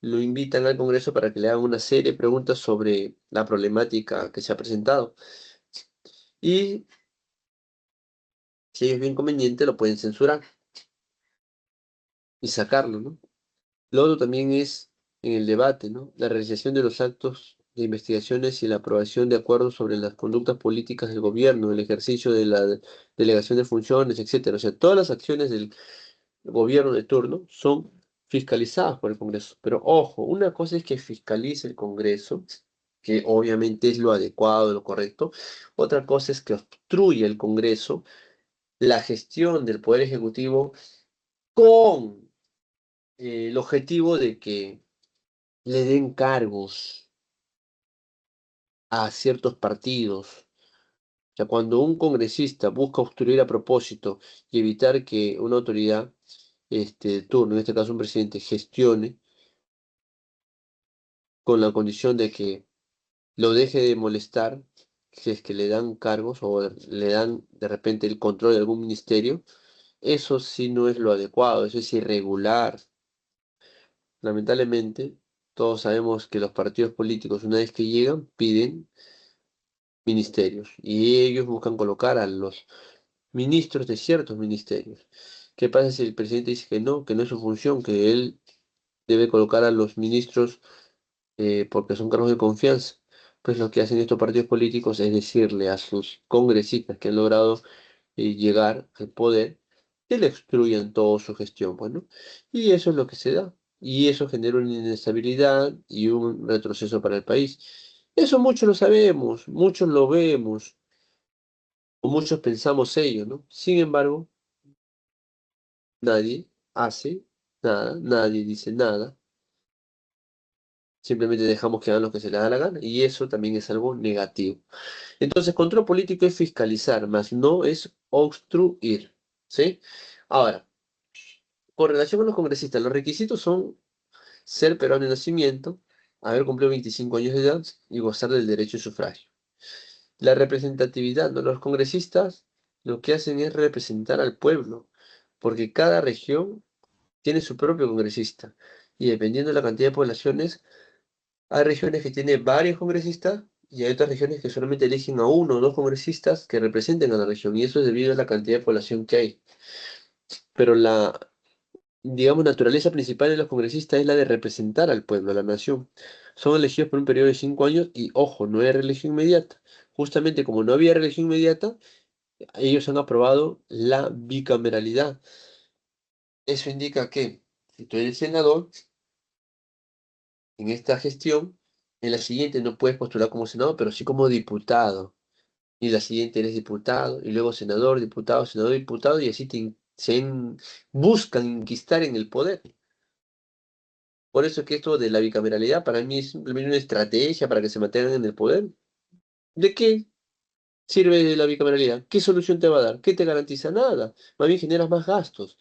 lo invitan al Congreso para que le hagan una serie de preguntas sobre la problemática que se ha presentado. Y si ellos ven conveniente, lo pueden censurar y sacarlo, ¿no? Lo otro también es en el debate, ¿no? La realización de los actos de investigaciones y la aprobación de acuerdos sobre las conductas políticas del gobierno, el ejercicio de la delegación de funciones, etcétera. O sea, todas las acciones del gobierno de turno son fiscalizadas por el Congreso. Pero ojo, una cosa es que fiscalice el Congreso, que obviamente es lo adecuado, lo correcto. Otra cosa es que obstruye el Congreso la gestión del Poder Ejecutivo con el objetivo de que le den cargos a ciertos partidos. O sea, cuando un congresista busca obstruir a propósito y evitar que una autoridad de turno, en este caso un presidente, gestione con la condición de que lo deje de molestar, si es que le dan cargos o le dan de repente el control de algún ministerio, eso sí no es lo adecuado, eso es irregular. Lamentablemente, todos sabemos que los partidos políticos, una vez que llegan, piden ministerios y ellos buscan colocar a los ministros de ciertos ministerios. ¿Qué pasa si el presidente dice que no es su función, que él debe colocar a los ministros porque son cargos de confianza? Pues lo que hacen estos partidos políticos es decirle a sus congresistas que han logrado llegar al poder que le obstruyan toda su gestión, bueno, y eso es lo que se da, y eso genera una inestabilidad y un retroceso para el país. Eso muchos lo sabemos, muchos lo vemos, o muchos pensamos ello, ¿no? Sin embargo, nadie hace nada, nadie dice nada, simplemente dejamos que hagan lo que se les da la gana, y eso también es algo negativo. Entonces, control político es fiscalizar, más no es obstruir, ¿sí? Ahora, con relación a los congresistas, los requisitos son ser peruano de nacimiento, haber cumplido 25 años de edad y gozar del derecho de sufragio. La representatividad, ¿no? Los congresistas lo que hacen es representar al pueblo, porque cada región tiene su propio congresista. Y dependiendo de la cantidad de poblaciones, hay regiones que tienen varios congresistas y hay otras regiones que solamente eligen a uno o dos congresistas que representen a la región. Y eso es debido a la cantidad de población que hay. Pero la, digamos, naturaleza principal de los congresistas es la de representar al pueblo, a la nación. Son elegidos por un periodo de 5 años y, ojo, no hay reelección inmediata. Justamente como no había reelección inmediata, ellos han aprobado la bicameralidad. Eso indica que si tú eres senador, en esta gestión, en la siguiente no puedes postular como senador, pero sí como diputado. Y la siguiente eres diputado, y luego senador, diputado, y así buscan inquistar en el poder. Por eso es que esto de la bicameralidad para mí es simplemente una estrategia para que se mantengan en el poder. ¿De qué? Sirve la bicameralidad. ¿Qué solución te va a dar? ¿Qué te garantiza? Nada. Más bien generas más gastos.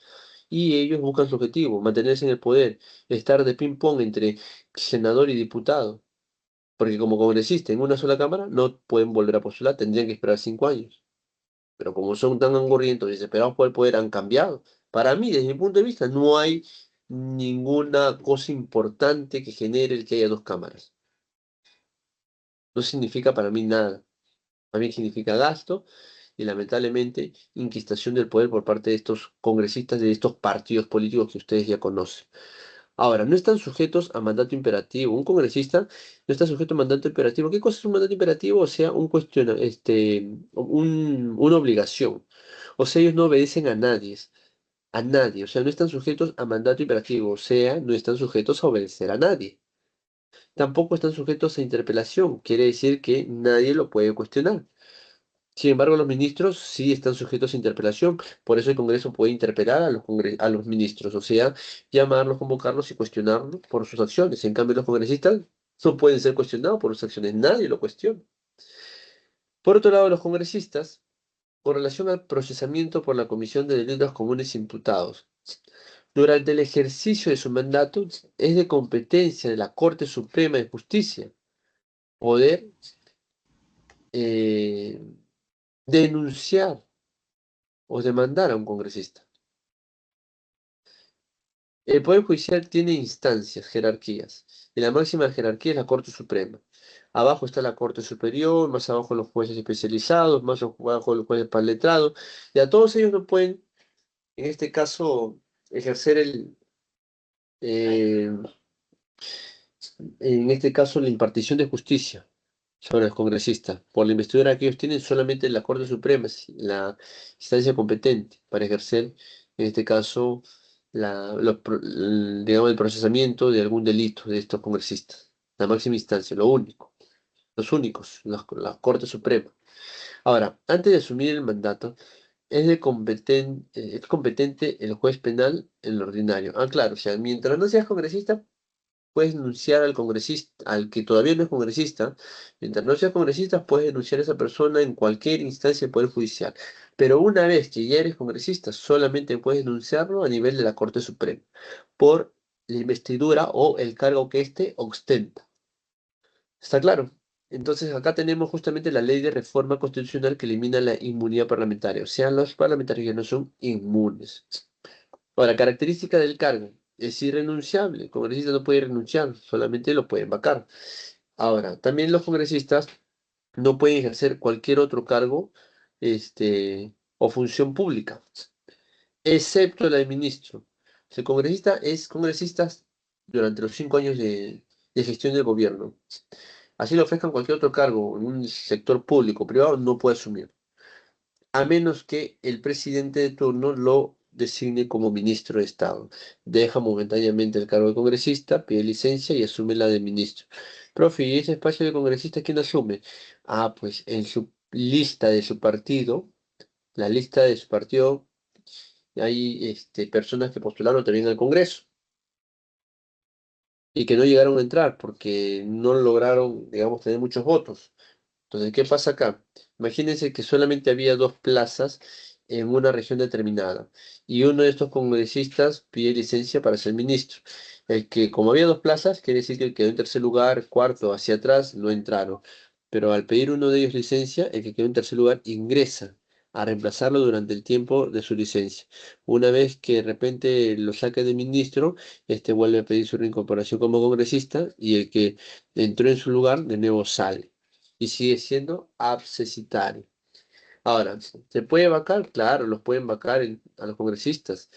Y ellos buscan su objetivo, mantenerse en el poder, estar de ping-pong entre senador y diputado. Porque como congresista en una sola cámara no pueden volver a postular, tendrían que esperar 5 años. Pero como son tan angurrientos y desesperados por el poder, han cambiado. Para mí, desde mi punto de vista, no hay ninguna cosa importante que genere el que haya dos cámaras. No significa para mí nada. Para mí significa gasto y lamentablemente inquistación del poder por parte de estos congresistas de estos partidos políticos que ustedes ya conocen. Ahora, no están sujetos a mandato imperativo. Un congresista no está sujeto a mandato imperativo. ¿Qué cosa es un mandato imperativo? O sea, una obligación. O sea, ellos no obedecen a nadie. A nadie. O sea, no están sujetos a mandato imperativo. O sea, no están sujetos a obedecer a nadie. Tampoco están sujetos a interpelación. Quiere decir que nadie lo puede cuestionar. Sin embargo, los ministros sí están sujetos a interpelación, por eso el Congreso puede interpelar a los ministros, o sea, llamarlos, convocarlos y cuestionarlos por sus acciones. En cambio, los congresistas no pueden ser cuestionados por sus acciones, nadie lo cuestiona. Por otro lado, los congresistas, con relación al procesamiento por la Comisión de Delitos Comunes Imputados, durante el ejercicio de su mandato, es de competencia de la Corte Suprema de Justicia poder eh, denunciar o demandar a un congresista. El Poder Judicial tiene instancias, jerarquías, y la máxima jerarquía es la Corte Suprema. Abajo está la Corte Superior, más abajo los jueces especializados, más abajo los jueces para el letrado, y a todos ellos no pueden, en este caso, ejercer eh, en este caso, la impartición de justicia sobre los congresistas. Por la investidura que ellos tienen, solamente la Corte Suprema es la instancia competente para ejercer, en este caso, digamos, el procesamiento de algún delito de estos congresistas. La máxima instancia, lo único, los únicos, la Corte Suprema. Ahora, antes de asumir el mandato, es competente el juez penal en lo ordinario. Ah, claro, o sea, mientras no seas congresista, puedes denunciar al congresista, al que todavía no es congresista. Mientras no seas congresista, puedes denunciar a esa persona en cualquier instancia del Poder Judicial. Pero una vez que ya eres congresista, solamente puedes denunciarlo a nivel de la Corte Suprema, por la investidura o el cargo que éste ostenta. ¿Está claro? Entonces acá tenemos justamente la ley de reforma constitucional que elimina la inmunidad parlamentaria. O sea, los parlamentarios ya no son inmunes. Ahora, característica del cargo. Es irrenunciable. El congresista no puede renunciar, solamente lo pueden vacar. Ahora, también los congresistas no pueden ejercer cualquier otro cargo, o función pública, excepto la de ministro. Si el congresista es congresista durante los 5 años de gestión del gobierno. Así le ofrezcan cualquier otro cargo en un sector público o privado, no puede asumir, a menos que el presidente de turno lo designe como ministro de Estado. Deja momentáneamente el cargo de congresista, pide licencia y asume la de ministro. Profe, ¿y ese espacio de congresista quién asume? Ah, pues en su lista de su partido, la lista de su partido, hay personas que postularon también al Congreso y que no llegaron a entrar porque no lograron, digamos, tener muchos votos. Entonces, ¿qué pasa acá? Imagínense que solamente había dos plazas en una región determinada y uno de estos congresistas pide licencia para ser ministro. El que, como había dos plazas, quiere decir que el que quedó en tercer lugar, cuarto, hacia atrás, no entraron. Pero al pedir uno de ellos licencia, el que quedó en tercer lugar ingresa a reemplazarlo durante el tiempo de su licencia. Una vez que de repente lo saque de ministro, este vuelve a pedir su reincorporación como congresista y el que entró en su lugar de nuevo sale y sigue siendo abscesitario. Ahora, ¿se puede vacar? Claro, los pueden vacar a los congresistas.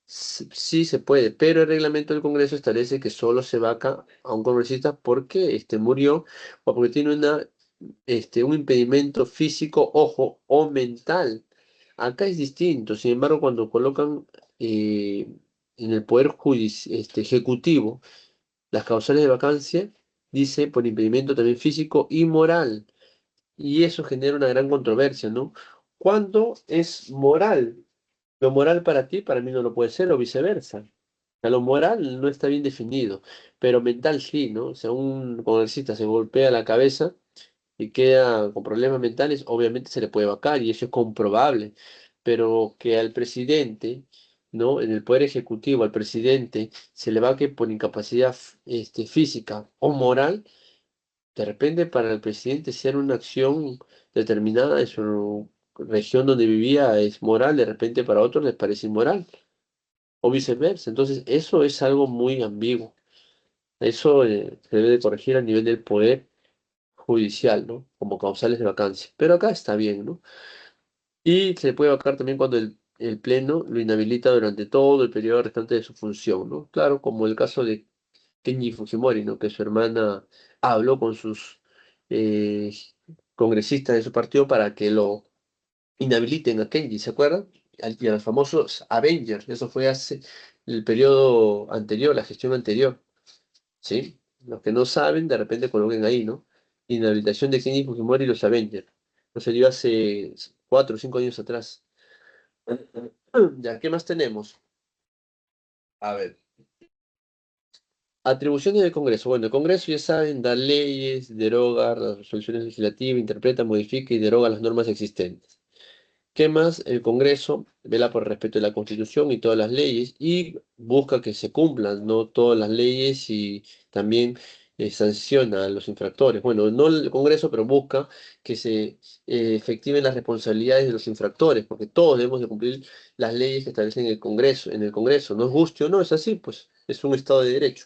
Sí se puede, pero el reglamento del Congreso establece que solo se vaca a un congresista porque murió o porque tiene un impedimento físico, ojo, o mental. Acá es distinto, sin embargo, cuando colocan eh, en el Poder Ejecutivo las causales de vacancia, dice por impedimento también físico y moral. Y eso genera una gran controversia, ¿no? ¿Cuándo es moral? Lo moral para ti, para mí no lo puede ser, o viceversa. O sea, lo moral no está bien definido, pero mental sí, ¿no? O sea, un congresista se golpea la cabeza y queda con problemas mentales, obviamente se le puede vacar y eso es comprobable. Pero que al presidente, ¿no? En el poder ejecutivo, al presidente se le vaque por incapacidad física o moral, de repente para el presidente ser una acción determinada en su región donde vivía es moral, de repente para otros les parece inmoral, o viceversa. Entonces, eso es algo muy ambiguo. Eso se debe de corregir a nivel del poder judicial, ¿no? Como causales de vacancia. Pero acá está bien, ¿no? Y se puede vacar también cuando el Pleno lo inhabilita durante todo el periodo restante de su función, ¿no? Claro, como el caso de Kenji Fujimori, ¿no? Que su hermana habló con sus eh, congresistas de su partido para que lo inhabiliten a Kenji, ¿se acuerdan? Y a los famosos Avengers, eso fue hace el periodo anterior, la gestión anterior, ¿sí? Los que no saben, de repente coloquen ahí, ¿no? Inhabilitación de Kenji Fujimori y los Avengers. Eso se dio hace 4 o 5 años atrás. Ya, ¿qué más tenemos? A ver. Atribuciones del Congreso. Bueno, el Congreso, ya saben, da leyes, deroga las resoluciones legislativas, interpreta, modifica y deroga las normas existentes. ¿Qué más? El Congreso vela por el respeto de la Constitución y todas las leyes y busca que se cumplan, ¿no? Todas las leyes y también sanciona a los infractores. Bueno, no el Congreso, pero busca que se efectiven las responsabilidades de los infractores, porque todos debemos de cumplir las leyes que establecen el Congreso, en el Congreso. ¿No es justo o no? Es así, pues es un Estado de Derecho.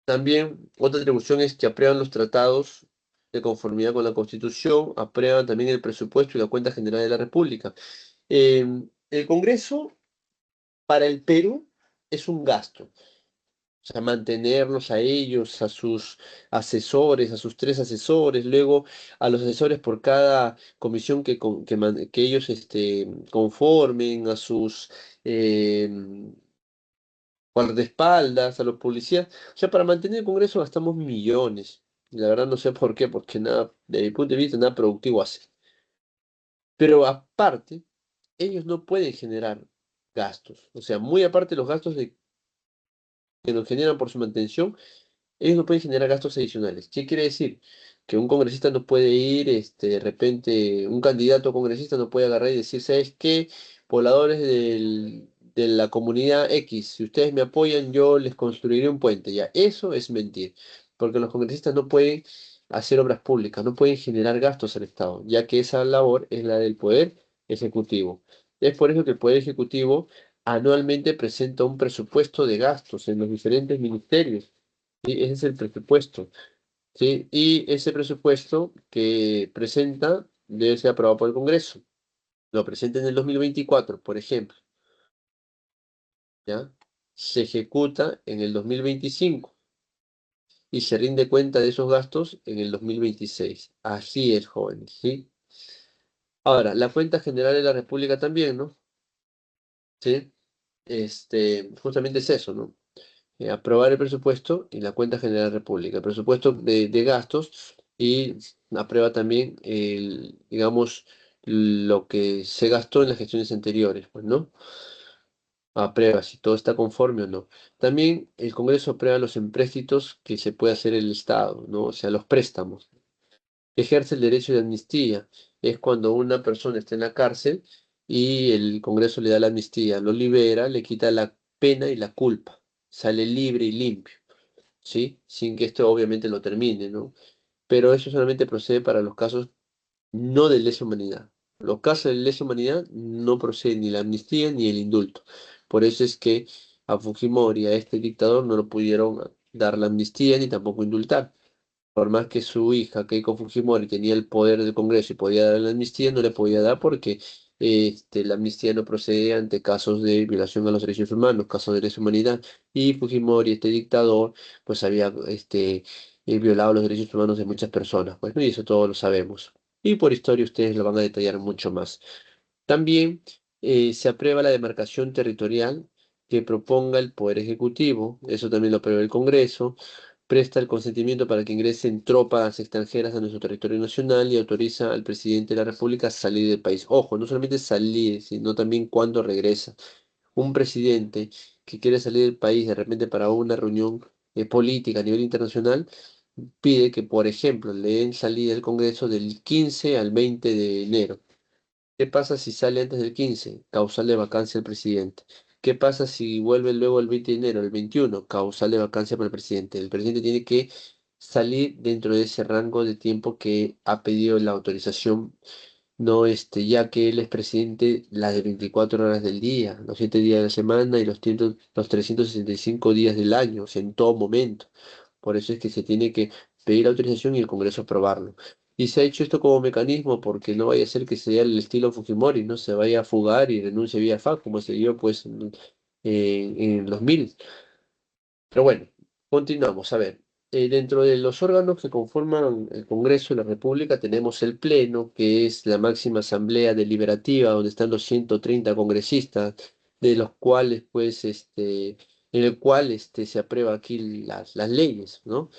También otra atribución es que aprueban los tratados de conformidad con la Constitución, aprueban también el presupuesto y la cuenta general de la República. El Congreso para el Perú es un gasto. O sea, mantenerlos a ellos, a sus asesores, a sus 3 asesores, luego a los asesores por cada comisión que ellos conformen, a sus eh, guardaespaldas, a los policías. O sea, para mantener el Congreso gastamos millones. Y la verdad no sé por qué, porque nada, desde mi punto de vista, nada productivo hace. Pero aparte, ellos no pueden generar gastos. O sea, muy aparte de los gastos que nos generan por su mantención, ellos no pueden generar gastos adicionales. ¿Qué quiere decir? Que un congresista no puede ir, de repente, un candidato a congresista no puede agarrar y decir, ¿sabes qué? Pobladores de la comunidad X, si ustedes me apoyan, yo les construiré un puente. Ya, eso es mentir, porque los congresistas no pueden hacer obras públicas, no pueden generar gastos al Estado, ya que esa labor es la del poder ejecutivo. Es por eso que el poder ejecutivo anualmente presenta un presupuesto de gastos en los diferentes ministerios. ¿Sí? Ese es el presupuesto, ¿sí? Y ese presupuesto que presenta debe ser aprobado por el Congreso. Lo presenta en el 2024, por ejemplo, ¿ya? Se ejecuta en el 2025 y se rinde cuenta de esos gastos en el 2026. Así es, jóvenes, ¿sí? Ahora, la cuenta general de la República también, ¿no? ¿Sí? Justamente es eso, ¿no? Aprobar el presupuesto y la cuenta general de la República, el presupuesto de gastos y aprueba también digamos, lo que se gastó en las gestiones anteriores, pues, ¿no? Aprueba si todo está conforme o no. También el Congreso aprueba los empréstitos que se puede hacer el Estado, ¿no? O sea, los préstamos. Ejerce el derecho de amnistía. Es cuando una persona está en la cárcel y el Congreso le da la amnistía, lo libera, le quita la pena y la culpa. Sale libre y limpio. ¿Sí? Sin que esto obviamente lo termine, ¿no? Pero eso solamente procede para los casos no de lesa humanidad. Los casos de lesa humanidad no procede ni la amnistía ni el indulto. Por eso es que a Fujimori, a este dictador, no lo pudieron dar la amnistía ni tampoco indultar. Por más que su hija, Keiko Fujimori, tenía el poder del Congreso y podía dar la amnistía, no le podía dar porque la amnistía no procede ante casos de violación a los derechos humanos, casos de lesa humanidad. Y Fujimori, este dictador, pues había violado los derechos humanos de muchas personas. Pues, ¿no? Y eso todos lo sabemos. Y por historia ustedes lo van a detallar mucho más. También se aprueba la demarcación territorial que proponga el Poder Ejecutivo, eso también lo aprueba el Congreso, presta el consentimiento para que ingresen tropas extranjeras a nuestro territorio nacional y autoriza al presidente de la República a salir del país. Ojo, no solamente salir, sino también cuando regresa. Un presidente que quiere salir del país de repente para una reunión política a nivel internacional, pide que, por ejemplo, le den salida del Congreso del 15 al 20 de enero. ¿Qué pasa si sale antes del 15? Causal de vacancia al presidente. ¿Qué pasa si vuelve luego el 20 de enero, el 21? Causal de vacancia para el presidente. El presidente tiene que salir dentro de ese rango de tiempo que ha pedido la autorización, no ya que él es presidente las de 24 horas del día, los 7 días de la semana y los 365 días del año, o sea, en todo momento. Por eso es que se tiene que pedir autorización y el Congreso aprobarlo. Y se ha hecho esto como mecanismo porque no vaya a ser que sea el estilo Fujimori, no se vaya a fugar y renuncie vía FAC, como se dio pues en los 2000. Pero bueno, continuamos. A ver, dentro de los órganos que conforman el Congreso de la República tenemos el Pleno, que es la máxima asamblea deliberativa, donde están los 130 congresistas, de los cuales, pues, en el cual se aprueba aquí las leyes, ¿no?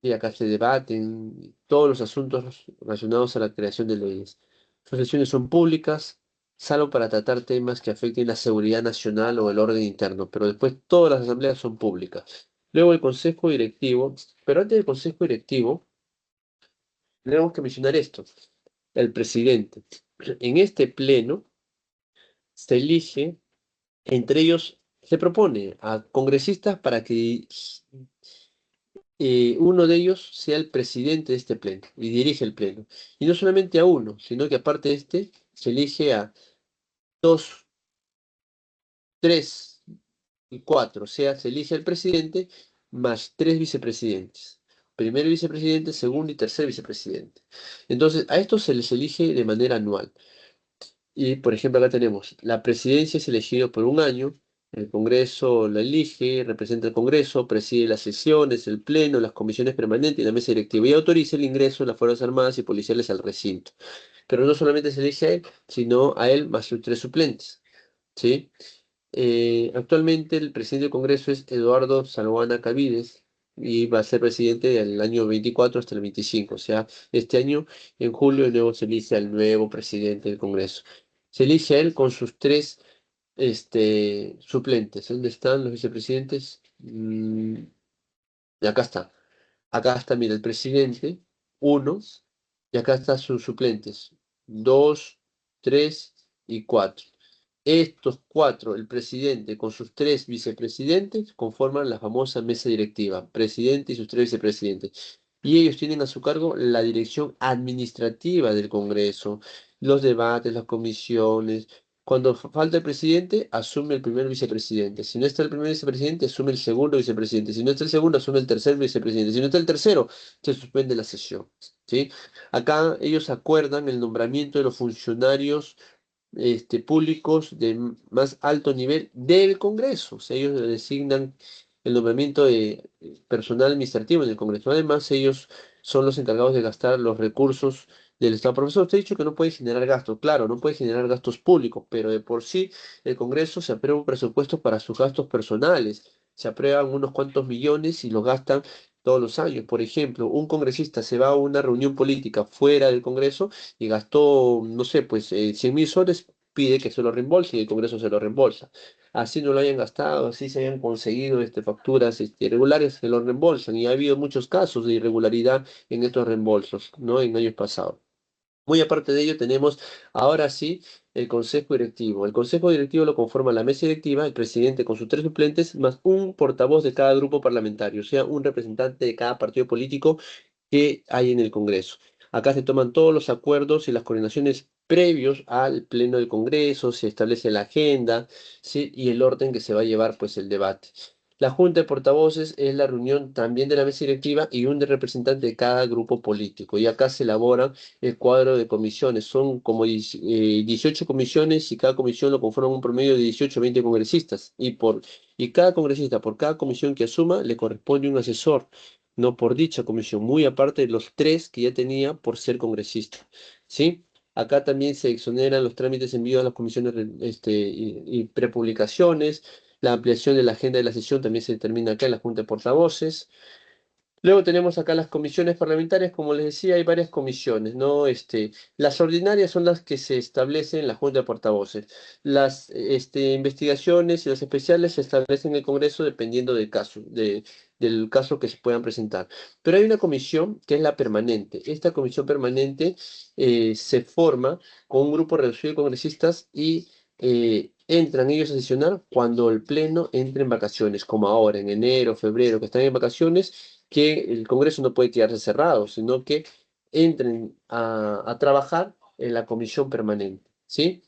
Y acá se debaten todos los asuntos relacionados a la creación de leyes. Sus sesiones son públicas, salvo para tratar temas que afecten la seguridad nacional o el orden interno, pero después todas las asambleas son públicas. Luego el consejo directivo, pero antes del consejo directivo, tenemos que mencionar esto, el presidente. En este pleno se elige, entre ellos se propone a congresistas para que uno de ellos sea el presidente de este pleno y dirige el pleno. Y no solamente a uno, sino que aparte de este, se elige a dos, tres y cuatro. O sea, se elige al presidente más tres vicepresidentes. Primer vicepresidente, segundo y tercer vicepresidente. Entonces, a estos se les elige de manera anual. Y, por ejemplo, acá tenemos, la presidencia es elegido por un año, el Congreso la elige, representa el Congreso, preside las sesiones, el Pleno, las comisiones permanentes y la mesa directiva y autoriza el ingreso de las Fuerzas Armadas y Policiales al recinto. Pero no solamente se elige a él, sino a él más sus tres suplentes, ¿sí? Actualmente el presidente del Congreso es Eduardo Salguana Cabides y va a ser presidente del año 24 hasta el 25. O sea, este año, en julio, de nuevo se elige al nuevo presidente del Congreso. Se elige a él con sus tres suplentes. ¿Dónde están los vicepresidentes? Y acá está. Acá está, mira, el presidente, uno, y acá están sus suplentes, dos, tres y cuatro. Estos cuatro, el presidente con sus tres vicepresidentes, conforman la famosa mesa directiva, presidente y sus tres vicepresidentes. Y ellos tienen a su cargo la dirección administrativa del Congreso, los debates, las comisiones. Cuando falta el presidente, asume el primer vicepresidente. Si no está el primer vicepresidente, asume el segundo vicepresidente. Si no está el segundo, asume el tercer vicepresidente. Si no está el tercero, se suspende la sesión. ¿Sí? Acá ellos acuerdan el nombramiento de los funcionarios públicos de más alto nivel del Congreso. O sea, ellos designan el nombramiento de personal administrativo en el Congreso. Además, ellos son los encargados de gastar los recursos del Estado. Profesor, usted ha dicho que no puede generar gastos. Claro, no puede generar gastos públicos, pero de por sí el Congreso se aprueba un presupuesto para sus gastos personales. Se aprueban unos cuantos millones y los gastan todos los años. Por ejemplo, un congresista se va a una reunión política fuera del Congreso y gastó, no sé, pues 100.000 soles, pide que se lo reembolse y el Congreso se lo reembolsa. Así no lo hayan gastado, así se hayan conseguido facturas irregulares, se lo reembolsan. Y ha habido muchos casos de irregularidad en estos reembolsos, ¿no? En años pasados. Muy aparte de ello, tenemos ahora sí el Consejo Directivo. El Consejo Directivo lo conforma la mesa directiva, el presidente con sus tres suplentes, más un portavoz de cada grupo parlamentario, o sea, un representante de cada partido político que hay en el Congreso. Acá se toman todos los acuerdos y las coordinaciones previos al pleno del Congreso, se establece la agenda, ¿sí? Y el orden que se va a llevar pues el debate. La Junta de Portavoces es la reunión también de la mesa directiva y un de representante de cada grupo político. Y acá se elabora el cuadro de comisiones. Son como 18 comisiones y cada comisión lo conforman un promedio de 18 a 20 congresistas. Y cada congresista, por cada comisión que asuma, le corresponde un asesor, no por dicha comisión, muy aparte de los tres que ya tenía por ser congresista. ¿Sí? Acá también se exoneran los trámites enviados a las comisiones y prepublicaciones. La ampliación de la agenda de la sesión también se determina acá en la Junta de Portavoces. Luego tenemos acá las comisiones parlamentarias, como les decía, hay varias comisiones, ¿no? Las ordinarias son las que se establecen en la Junta de Portavoces. Las investigaciones y las especiales se establecen en el Congreso dependiendo del caso, del caso que se puedan presentar. Pero hay una comisión que es la permanente. Esta comisión permanente se forma con un grupo reducido de congresistas y entran ellos a sesionar cuando el Pleno entre en vacaciones, como ahora, en enero, febrero, que están en vacaciones, que el Congreso no puede quedarse cerrado, sino que entren a trabajar en la comisión permanente, ¿sí?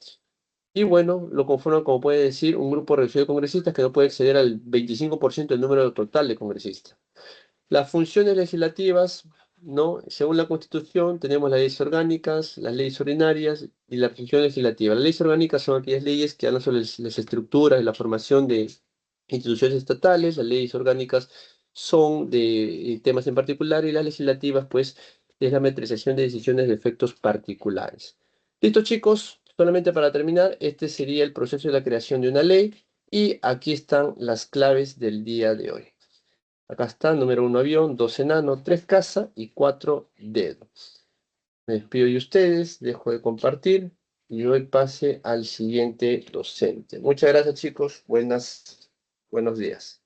Y bueno, lo conforman, como puede decir, un grupo reducido de congresistas que no puede exceder al 25% del número total de congresistas. Las funciones legislativas, ¿no? Según la Constitución, tenemos las leyes orgánicas, las leyes ordinarias y la función legislativa. Las leyes orgánicas son aquellas leyes que hablan sobre las estructuras y la formación de instituciones estatales. Las leyes orgánicas son de temas en particular y las legislativas, pues, es la metrización de decisiones de efectos particulares. Listo, chicos, solamente para terminar, este sería el proceso de la creación de una ley y aquí están las claves del día de hoy. Acá está, número uno avión, dos enano, tres casa y cuatro dedos. Me despido de ustedes, dejo de compartir y doy pase al siguiente docente. Muchas gracias, chicos. Buenos días.